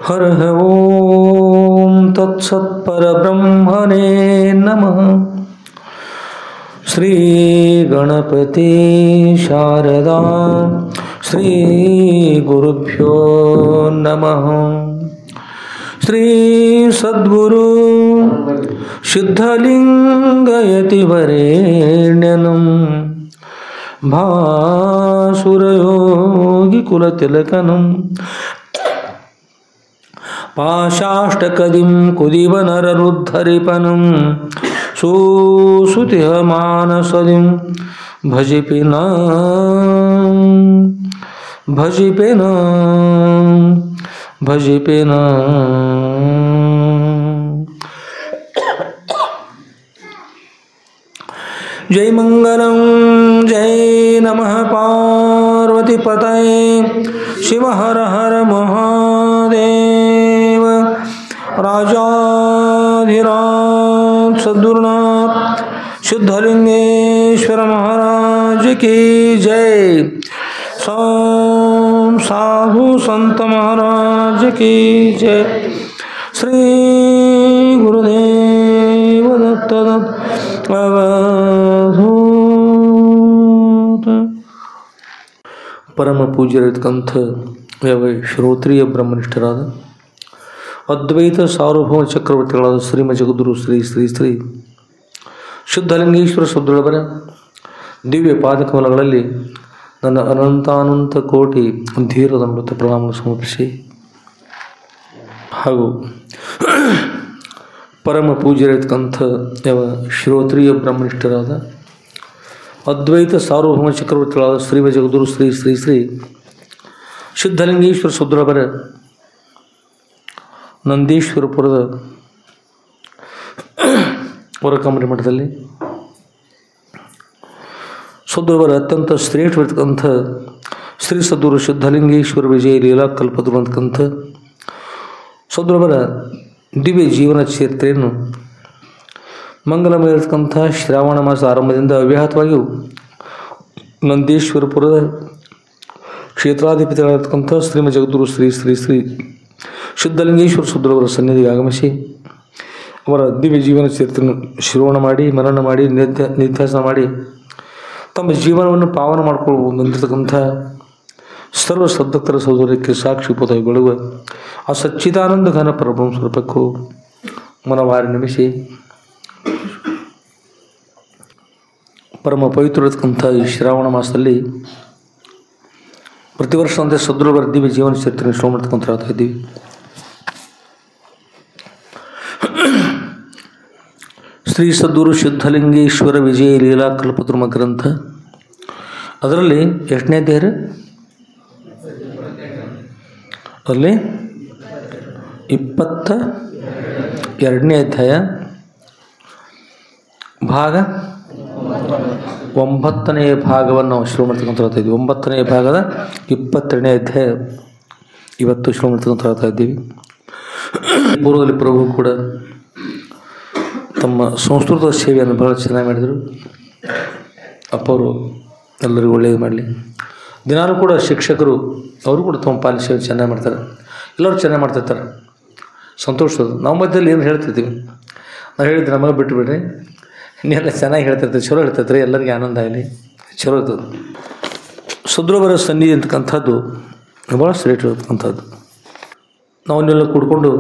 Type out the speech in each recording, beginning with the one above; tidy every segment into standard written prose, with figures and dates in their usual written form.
हरः ॐ तत्सत्परब्रह्मणे नमः। श्रीगणपति शारदा श्रीगुरुभ्यो नमः। श्री सद्गुरु सिद्धलिंगयतिवरेण्यं भासुरयोगिकुलतिलकनं पाशाष्टकदिं कुदिवनररुद्धरिपनं सुसुतिहमानसदिं भजिपेन जय मंगलम जय नमः पार्वतीपतये शिव हर हर महादेव। राजाधिराज सद्गुरुनाथ शुद्धलिंगेश्वर महाराज की जय। साधु संत महाराज की जय। श्री गुरुदेव दत्त परम पूज्यरितकंथ ಶ್ರೋತ್ರಿಯ ಬ್ರಹ್ಮನಿಷ್ಠರಾದ ಅದ್ವೈತ ಸಾರ್ವಭೌಮ ಚಕ್ರವರ್ತಿಗಳಾದ ಶ್ರೀಮ ಜಗದ್ಗುರು ಶ್ರೀ ಶ್ರೀ ಶ್ರೀ ಶುದ್ಧಲಿಂಗೇಶ್ವರ ಸದ್ಗುರುವರ ದಿವ್ಯ ಪಾದಕಮಲಗಳಲ್ಲಿ ನನ್ನ ಅನಂತಾನಂತ ಕೋಟಿ ಧೀರದ ಮೃತ ಪ್ರಣಾಮವನ್ನು ಸಮರ್ಪಿಸಿ ಹಾಗೂ ಪರಮ ಪೂಜ್ಯರಿತಕ್ಕಂಥ ಶ್ರೋತ್ರಿಯ ಬ್ರಹ್ಮನಿಷ್ಠರಾದ ಅದ್ವೈತ ಸಾರ್ವಭೌಮ ಚಕ್ರವರ್ತಿಗಳಾದ ಶ್ರೀಮ ಜಗದ್ಗುರು ಶ್ರೀ ಶ್ರೀ ಶ್ರೀ ಶುದ್ಧಲಿಂಗೇಶ್ವರ ಸದ್ಗುರುವರ ನಂದೀಶ್ವರಪುರದ ಹೊರಕಮರಿ ಮಠದಲ್ಲಿ ಸದ್ಗುರುವರ ಅತ್ಯಂತ ಶ್ರೇಷ್ಠವಿರ್ತಕ್ಕಂಥ ಶ್ರೀ ಸದ್ಗುರು ಶುದ್ಧಲಿಂಗೇಶ್ವರ ವಿಜಯ ಲೀಲಾ ಕಲ್ಪತರು ಅಂತಕ್ಕಂಥ ಸದ್ಗುರುವರ ದಿವ್ಯ ಜೀವನ ಚರಿತ್ರೆಯನ್ನು ಮಂಗಲಮಯ ಇರತಕ್ಕಂಥ ಶ್ರಾವಣ ಮಾಸ ಆರಂಭದಿಂದ ಅವ್ಯಾಹತವಾಗಿಯೂ ನಂದೀಶ್ವರಪುರದ ಕ್ಷೇತ್ರಾಧಿಪತಿಗಳಾಗಿರ್ತಕ್ಕಂಥ ಶ್ರೀಮ ಜಗದ್ಗುರು ಶ್ರೀ ಶ್ರೀ ಶ್ರೀ ಶುದ್ಧಲಿಂಗೇಶ್ವರ ಸದ್ಗುರುವರ ಸನ್ನಿಧಿಗೆ ಆಗಮಿಸಿ ಅವರ ದಿವ್ಯ ಜೀವನ ಚರಿತ್ರೆಯನ್ನು ಶ್ರವಣ ಮಾಡಿ ಮನನ ಮಾಡಿ ನಿಧ್ಯಾಸನ ಮಾಡಿ ತಮ್ಮ ಜೀವನವನ್ನು ಪಾವನ ಮಾಡಿಕೊಳ್ಳುವ ಬಂದಿರತಕ್ಕಂಥ ಸರ್ವ ಸದ್ಭಕ್ತರ ಸೌಂದರ್ಯಕ್ಕೆ ಸಾಕ್ಷಿಪೂತವಾಗಿ ಬೆಳಗುವ ಆ ಸಚ್ಚಿದಾನಂದ ಘನ ಪರಬ್ರಹ್ಮ ಸ್ವರೂಪಕ್ಕೂ ಮನವಾರಿ ನಮಿಸಿ ಪರಮ ಪವಿತ್ರತಕ್ಕಂಥ ಈ ಶ್ರಾವಣ ಮಾಸದಲ್ಲಿ ಪ್ರತಿ ವರ್ಷದಂತೆ ಸದ್ಗುರುವರ ದಿವ್ಯ ಜೀವನ ಚರಿತ್ರೆ ಶ್ರವಣ ಮಾಡ್ತಕ್ಕಂಥ ಹೇಳ್ತಾ ಇದ್ದೀವಿ. ಶ್ರೀ ಸದ್ಗುರು ಶುದ್ಧಲಿಂಗೇಶ್ವರ ವಿಜಯ ಲೀಲಾ ಕಲ್ಪತರು ಗ್ರಂಥ ಅದರಲ್ಲಿ ಎಷ್ಟನೇ ಅಧ್ಯಾಯ? ಅದರಲ್ಲಿ 22ನೇ ಅಧ್ಯಾಯ ಭಾಗ 9ನೇ ಭಾಗವನ್ನು ನಾವು ಶ್ರವಣ ಮಾಡ್ತಕ್ಕಂಥ ಹೇಳ್ತಾ ಇದ್ದೀವಿ. 9ನೇ ಭಾಗದ 22ನೇ ಅಧ್ಯಾಯ ಇವತ್ತು ಶ್ರವಣ ಮಾಡ್ತಕ್ಕಂಥ ಹೇಳ್ತಾ ಇದ್ದೀವಿ. ಪೂರ್ವದಲ್ಲಿ ಪ್ರಭು ಕೂಡ ತಮ್ಮ ಸಂಸ್ಕೃತ ಸೇವೆಯನ್ನು ಬಹಳ ಚೆನ್ನಾಗಿ ಮಾಡಿದರು. ಅಪ್ಪವರು ಎಲ್ಲರಿಗೂ ಒಳ್ಳೆಯದು ಮಾಡಲಿ. ದಿನಾಲೂ ಕೂಡ ಶಿಕ್ಷಕರು ಅವರು ಕೂಡ ತಮ್ಮ ಪಾಲಿನ ಸೇವೆ ಚೆನ್ನಾಗಿ ಮಾಡ್ತಾರೆ. ಎಲ್ಲರೂ ಚೆನ್ನಾಗಿ ಮಾಡ್ತಿರ್ತಾರೆ, ಸಂತೋಷದ. ನಾವು ಮಧ್ಯದಲ್ಲಿ ಏನು ಹೇಳ್ತಿರ್ತೀವಿ, ನಾವು ಹೇಳಿದ್ರೆ ನಮಗೆ ಬಿಟ್ಟು ಬಿಡ್ರಿ, ಇನ್ನೆಲ್ಲ ಚೆನ್ನಾಗಿ ಹೇಳ್ತಿರ್ತೀವಿ, ಚಲೋ ಹೇಳ್ತಿರ್ತೀರಿ, ಎಲ್ಲರಿಗೂ ಆನಂದ ಆಗಲಿ, ಚಲೋ ಇರ್ತದೆ. ಸದ್ಗುರುವರ ಸನ್ನಿಧಿ ಅಂತಕ್ಕಂಥದ್ದು ಭಾಳ ಶ್ರೇಷ್ಠ ಇರ್ತಕ್ಕಂಥದ್ದು. ನಾವನ್ನೆಲ್ಲ ಕೂಡ್ಕೊಂಡು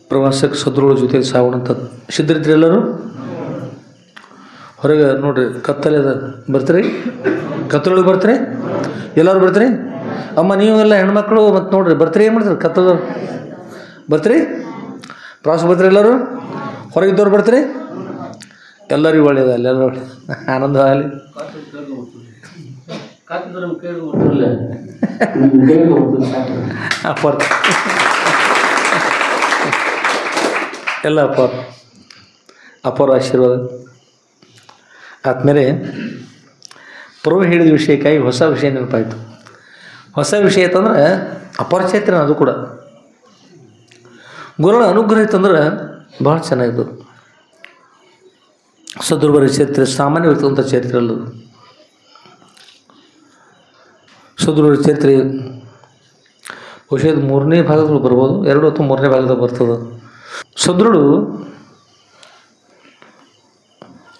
ಪ್ರವಾಸಕ್ಕೆ ಸದ್ಗುರುಗಳ ಜೊತೆ ಸಾಗೋಣಂಥದ್ದು. ಸಿದ್ಧರಿದ್ರಿ ಎಲ್ಲರೂ? ಹೊರಗೆ ನೋಡ್ರಿ, ಕತ್ತಲೆ ಅದ, ಬರ್ತೀರಿ? ಕತ್ತಲೊಳಗೆ ಬರ್ತೀರಿ? ಎಲ್ಲರೂ ಬರ್ತೀರಿ? ಅಮ್ಮ ನೀವೆಲ್ಲ ಹೆಣ್ಮಕ್ಳು ಮತ್ತು ನೋಡ್ರಿ ಬರ್ತೀರಿ, ಏನು ಮಾಡ್ತೀರಿ? ಕತ್ತಲ ಬರ್ತೀರಿ? ಪ್ರವಾಸ ಬರ್ತೀರಿ? ಎಲ್ಲರೂ ಹೊರಗಿದ್ದವ್ರು ಬರ್ತೀರಿ? ಎಲ್ಲರಿಗೂ ಒಳ್ಳೆಯದಲ್ಲ, ಎಲ್ಲರೂ ಒಳ್ಳೆ ಆನಂದ ಆಗಲಿ. ಎಲ್ಲ ಅಪ್ಪರ ಆಶೀರ್ವಾದ ಆದಮೇಲೆ ಪ್ರಭು ಹೇಳಿದ ವಿಷಯಕ್ಕಾಗಿ ಹೊಸ ವಿಷಯ ನೆನಪಾಯಿತು. ಹೊಸ ವಿಷಯ ಅಂತಂದ್ರೆ ಅಪರಿಚೇತನ. ಅದು ಕೂಡ ಗುರುಗಳ ಅನುಗ್ರಹ ಇತ್ತಂದ್ರೆ ಭಾಳ ಚೆನ್ನಾಗಿತ್ತು. ಸದ್ಗುರುವರ ಚರಿತ್ರೆ ಸಾಮಾನ್ಯವಾಗಿರ್ತಕ್ಕಂಥ ಚರಿತ್ರೆ ಅಲ್ಲದು. ಸದೃಢ ಚರಿತ್ರೆ ಬಹುಶಃ 3ನೇ ಭಾಗದಲ್ಲಿ ಬರ್ಬೋದು, 2 ಅಥವಾ 3ನೇ ಭಾಗದಾಗ ಬರ್ತದೆ. ಸದೃಢ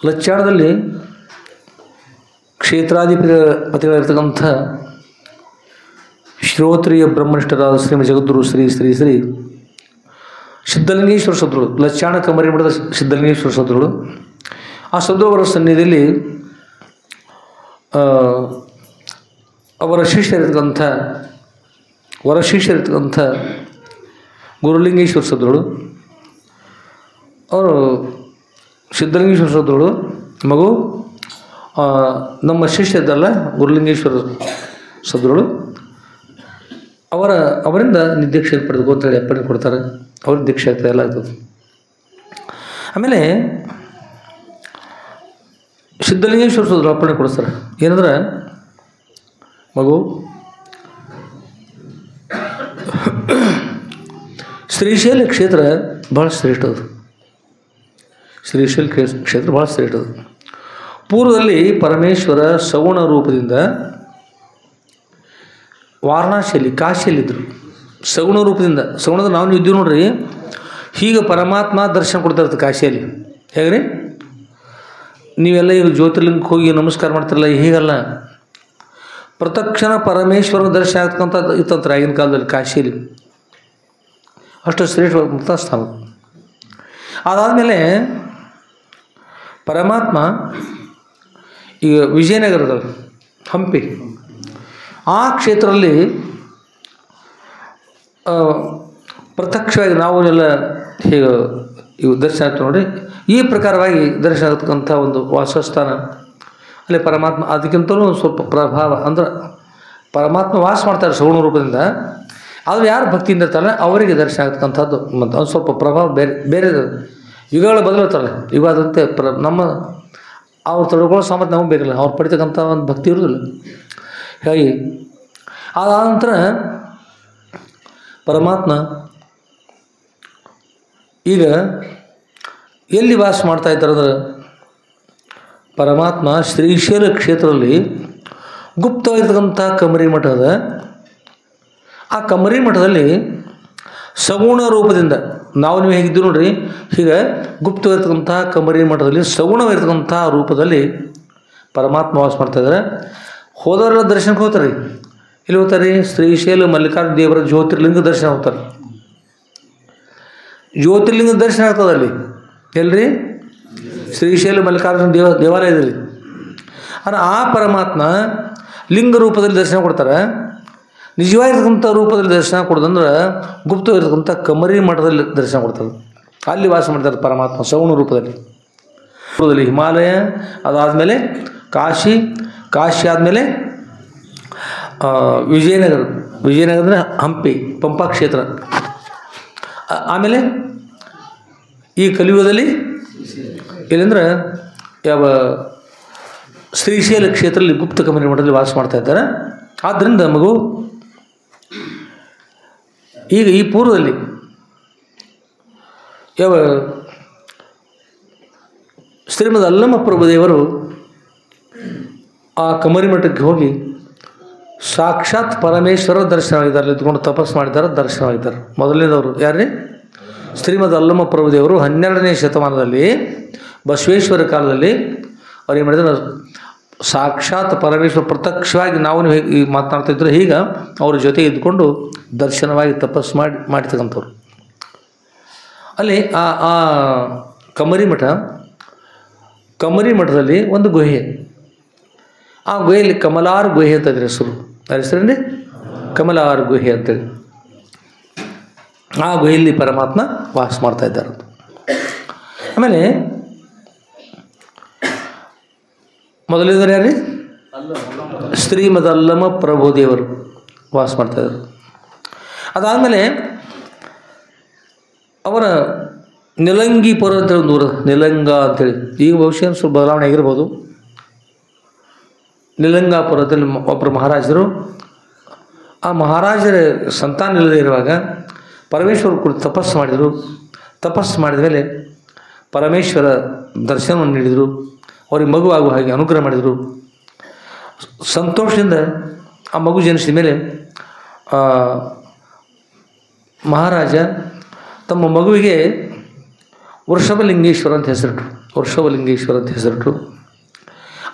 ಲಚ್ಚಾಣದಲ್ಲಿ ಕ್ಷೇತ್ರಾಧಿಪತಿಗಳಿರ್ತಕ್ಕಂಥ ಶ್ರೋತ್ರಿಯ ಬ್ರಹ್ಮನಿಷ್ಠರಾದ ಶ್ರೀಮ ಜಗದ್ಗುರು ಶ್ರೀ ಶ್ರೀ ಶ್ರೀ ಸಿದ್ಧಲಿಂಗೇಶ್ವರ ಸದೃಢ, ಲಚ್ಚಾಣ ಕಮರಿ ಮಠದ ಸಿದ್ಧಲಿಂಗೇಶ್ವರ ಸದೃಢ. ಆ ಸದೃಢವರ ಸನ್ನಿಧಿಯಲ್ಲಿ ಅವರ ಶಿಷ್ಯರಿರ್ತಕ್ಕಂಥ ಗುರುಲಿಂಗೇಶ್ವರ ಸದೃಢ, ಅವರು ಸಿದ್ಧಲಿಂಗೇಶ್ವರ ಸದೃಢ ಮಗು ನಮ್ಮ ಶಿಷ್ಯ ಇದ್ದಲ್ಲ ಗುರುಲಿಂಗೇಶ್ವರ ಸದೃಢ, ಅವರಿಂದ ದೀಕ್ಷೆ ಪಡೆದು ಅಂತೇಳಿ ಅಪ್ಪಣೆ ಕೊಡ್ತಾರೆ. ಅವ್ರಿಗೆ ದೀಕ್ಷೆ ಆಗ್ತದೆ, ಎಲ್ಲ ಆಗ್ತದೆ. ಆಮೇಲೆ ಸಿದ್ಧಲಿಂಗೇಶ್ವರ ಸದೃಢ ಅಪ್ಪಣೆ ಕೊಡಿಸ್ತಾರೆ. ಏನಂದ್ರೆ ಮಗು ಶ್ರೀಶೈಲ ಕ್ಷೇತ್ರ ಭಾಳ ಶ್ರೇಷ್ಠ ಅದು. ಶ್ರೀಶೈಲ ಕ್ಷೇತ್ರ ಭಾಳ ಶ್ರೇಷ್ಠ ಅದು. ಪೂರ್ವದಲ್ಲಿ ಪರಮೇಶ್ವರ ಸಗುಣ ರೂಪದಿಂದ ವಾರಣಾಸಿಯಲ್ಲಿ ಕಾಶಿಯಲ್ಲಿದ್ದರು. ಸಗುಣ ರೂಪದಿಂದ, ಸಗುಣದ ನಾವು ಇದ್ದೀವಿ ನೋಡ್ರಿ. ಹೀಗೆ ಪರಮಾತ್ಮ ದರ್ಶನ ಕೊಡ್ತಾ ಇರ್ತದೆ ಕಾಶಿಯಲ್ಲಿ. ಹೇಗ್ರಿ ನೀವೆಲ್ಲ ಈಗ ಜ್ಯೋತಿರ್ಲಿಂಗಕ್ಕೆ ಹೋಗಿ ನಮಸ್ಕಾರ ಮಾಡ್ತಿರಲ್ಲ, ಹೀಗಲ್ಲ. ಪ್ರತಕ್ಷಣ ಪರಮೇಶ್ವರನ ದರ್ಶನ ಆಗ್ತಕ್ಕಂಥ ಇತ್ತಂತ್ರ ಆಗಿನ ಕಾಲದಲ್ಲಿ ಕಾಶಿಯಲ್ಲಿ. ಅಷ್ಟು ಶ್ರೇಷ್ಠವಾದ ಮುಕ್ತ ಸ್ಥಾನ. ಅದಾದಮೇಲೆ ಪರಮಾತ್ಮ ಈಗ ವಿಜಯನಗರದಲ್ಲಿ ಹಂಪಿ ಆ ಕ್ಷೇತ್ರದಲ್ಲಿ ಪ್ರತ್ಯಕ್ಷವಾಗಿ ನಾವು ಎಲ್ಲ ಹೀಗೆ ಇವು ದರ್ಶನ ಆಗ್ತವೆ ನೋಡಿ. ಈ ಪ್ರಕಾರವಾಗಿ ದರ್ಶನ ಆಗ್ತಕ್ಕಂಥ ಒಂದು ವಾಸಸ್ಥಾನ ಅಲ್ಲಿ ಪರಮಾತ್ಮ. ಅದಕ್ಕಿಂತಲೂ ಸ್ವಲ್ಪ ಪ್ರಭಾವ ಅಂದ್ರೆ ಪರಮಾತ್ಮ ವಾಸ ಮಾಡ್ತಾರೆ ಸಗುಣ ರೂಪದಿಂದ. ಆದರೆ ಯಾರು ಭಕ್ತಿಯಿಂದ ಇರ್ತಾರಲ್ಲ ಅವರಿಗೆ ದರ್ಶನ ಆಗ್ತಕ್ಕಂಥದ್ದು ಮತ್ತು ಒಂದು ಸ್ವಲ್ಪ ಪ್ರಭಾವ ಬೇರೆ ಯುಗಗಳ ಬದಲಾಗ್ತಾರಲ್ಲ. ಯುಗಾದಂತೆ ನಮ್ಮ ಅವ್ರು ತೊಡಕೊಳ್ಳೋ ಸಾಮರ್ಥ್ಯ ನಮಗೆ ಬೇಕಿಲ್ಲ, ಅವ್ರು ಪಡಿತಕ್ಕಂಥ ಒಂದು ಭಕ್ತಿ ಇರೋದಿಲ್ಲ. ಹಾಗೆ ಅದಾದ ನಂತರ ಪರಮಾತ್ಮ ಈಗ ಎಲ್ಲಿ ವಾಸ ಮಾಡ್ತಾ ಇದ್ದಾರೆ ಅಂದ್ರೆ ಪರಮಾತ್ಮ ಶ್ರೀಶೈಲ ಕ್ಷೇತ್ರದಲ್ಲಿ ಗುಪ್ತವಾಗಿರ್ತಕ್ಕಂಥ ಕಮರಿ ಮಠ ಅದ. ಆ ಕಮರಿ ಮಠದಲ್ಲಿ ಸಗುಣ ರೂಪದಿಂದ ನಾವು ನೀವು ಹೇಗಿದ್ದೀವಿ ನೋಡ್ರಿ, ಹೀಗೆ ಗುಪ್ತವಾಗಿರ್ತಕ್ಕಂಥ ಕಮರಿ ಮಠದಲ್ಲಿ ಸಗುಣವಾಗಿರ್ತಕ್ಕಂಥ ರೂಪದಲ್ಲಿ ಪರಮಾತ್ಮ ವಾಸ ಮಾಡ್ತಾಯಿದ್ದಾರೆ. ಹೋದವರೆಲ್ಲ ದರ್ಶನಕ್ಕೆ ಹೋಗ್ತಾರೆ. ಇಲ್ಲಿ ಹೋಗ್ತಾರೆ ಶ್ರೀಶೈಲ ಮಲ್ಲಿಕಾರ್ಜುನ ದೇವರ ಜ್ಯೋತಿರ್ಲಿಂಗ ದರ್ಶನ ಹೋಗ್ತಾರೆ. ಜ್ಯೋತಿರ್ಲಿಂಗ ದರ್ಶನ ಆಗ್ತದೆ ಅಲ್ಲಿ ಎಲ್ರಿ ಶ್ರೀಶೈಲ ಮಲ್ಲಿಕಾರ್ಜುನ ದೇವಾಲಯದಲ್ಲಿ. ಆದರೆ ಆ ಪರಮಾತ್ಮ ಲಿಂಗ ರೂಪದಲ್ಲಿ ದರ್ಶನ ಕೊಡ್ತಾರೆ. ನಿಜವಾಗಿರ್ತಕ್ಕಂಥ ರೂಪದಲ್ಲಿ ದರ್ಶನ ಕೊಡೋದಂದ್ರೆ ಗುಪ್ತವಾಗಿರ್ತಕ್ಕಂಥ ಕಮರಿ ಮಠದಲ್ಲಿ ದರ್ಶನ ಕೊಡ್ತಾರೆ. ಅಲ್ಲಿ ವಾಸ ಮಾಡ್ತಾರೆ ಪರಮಾತ್ಮ ಸಗುಣ ರೂಪದಲ್ಲಿ. ಹಿಮಾಲಯ, ಅದಾದಮೇಲೆ ಕಾಶಿ ಆದಮೇಲೆ ವಿಜಯನಗರ ಅಂದರೆ ಹಂಪಿ ಪಂಪಾ ಕ್ಷೇತ್ರ. ಆಮೇಲೆ ಈ ಕಲಿಯುಗದಲ್ಲಿ ಇಲ್ಲಂದ್ರೆ ಯಾವ ಶ್ರೀಶೈಲ ಕ್ಷೇತ್ರದಲ್ಲಿ ಗುಪ್ತ ಕಮರಿ ಮಠದಲ್ಲಿ ವಾಸ ಮಾಡ್ತಾ ಇದ್ದಾರೆ. ಆದ್ದರಿಂದ ಮಗು ಈಗ ಈ ಪೂರ್ವದಲ್ಲಿ ಯಾವ ಶ್ರೀಮದ್ ಅಲ್ಲಮ ಪ್ರಭುದೇವರು ಆ ಕಮರಿ ಮಠಕ್ಕೆ ಹೋಗಿ ಸಾಕ್ಷಾತ್ ಪರಮೇಶ್ವರ ದರ್ಶನವಾಗಿದ್ದಾರೆ. ಇದ್ಕೊಂಡು ತಪಸ್ಸು ಮಾಡಿದ್ದಾರೆ, ದರ್ಶನವಾಗಿದ್ದಾರೆ. ಮೊದಲನೇದವರು ಯಾರ್ರೀ? ಶ್ರೀಮದ್ ಅಲ್ಲಮ ಪ್ರಭುದೇವರು 12ನೇ ಶತಮಾನದಲ್ಲಿ ಬಸವೇಶ್ವರ ಕಾಲದಲ್ಲಿ ಅವ್ರು ಏನು ಮಾಡಿದ್ರೆ ಸಾಕ್ಷಾತ್ ಪರಮೇಶ್ವರ ಪ್ರತ್ಯಕ್ಷವಾಗಿ ನಾವು ಹೇಗೆ ಮಾತನಾಡ್ತಾಯಿದ್ರು ಈಗ ಅವ್ರ ಜೊತೆ ಇದ್ಕೊಂಡು ದರ್ಶನವಾಗಿ ತಪಸ್ಸು ಮಾಡ್ತಕ್ಕಂಥವ್ರು. ಅಲ್ಲಿ ಆ ಕಮರಿ ಮಠದಲ್ಲಿ ಒಂದು ಗುಹೆ, ಆ ಗುಹೆಯಲ್ಲಿ ಕಮಲಾರ್ ಗುಹೆ ಅಂತ ಇದ್ರೆ ಹೆಸರು. ಹೆಸರೇನ್ರಿ ಕಮಲಾರ್ ಗುಹೆ ಅಂತೇಳಿ. ಆ ಗುಹೆಯಲ್ಲಿ ಪರಮಾತ್ಮ ವಾಸ ಮಾಡ್ತಾ ಇದ್ದಾರೆ. ಆಮೇಲೆ ಮೊದಲಿದ್ದಾರೆ ಯಾರೀ? ಶ್ರೀಮದ್ ಅಲ್ಲಮ ಪ್ರಭುದೇವರು ವಾಸ ಮಾಡ್ತಾಯಿದ್ರು. ಅದಾದಮೇಲೆ ಅವರ ನಿಲಂಗಿಪುರ ಅಂತೇಳಿ ಒಂದು ಊರು, ನಿಲಂಗ ಅಂತೇಳಿ. ಈಗ ಬಹುಶಃ ಸ್ವಲ್ಪ ಬದಲಾವಣೆ ಆಗಿರ್ಬೋದು. ನಿಲಂಗಾಪುರದಲ್ಲಿ ಒಬ್ಬರು ಮಹಾರಾಜರು, ಆ ಮಹಾರಾಜರ ಸಂತಾನ ಇಲ್ಲದೆ ಇರುವಾಗ ಪರಮೇಶ್ವರ ಕುರಿತು ತಪಸ್ಸು ಮಾಡಿದರು. ತಪಸ್ಸು ಮಾಡಿದ ಮೇಲೆ ಪರಮೇಶ್ವರ ದರ್ಶನವನ್ನು ನೀಡಿದರು. ಅವ್ರಿಗೆ ಮಗು ಆಗುವ ಹಾಗೆ ಅನುಗ್ರಹ ಮಾಡಿದರು. ಸಂತೋಷದಿಂದ ಆ ಮಗು ಜನಿಸಿದ ಮೇಲೆ ಮಹಾರಾಜ ತಮ್ಮ ಮಗುವಿಗೆ ವೃಷಭಲಿಂಗೇಶ್ವರ ಅಂತ ಹೆಸರಿಟ್ರು. ವೃಷಭಲಿಂಗೇಶ್ವರ ಅಂತ ಹೆಸರಿಟ್ರು.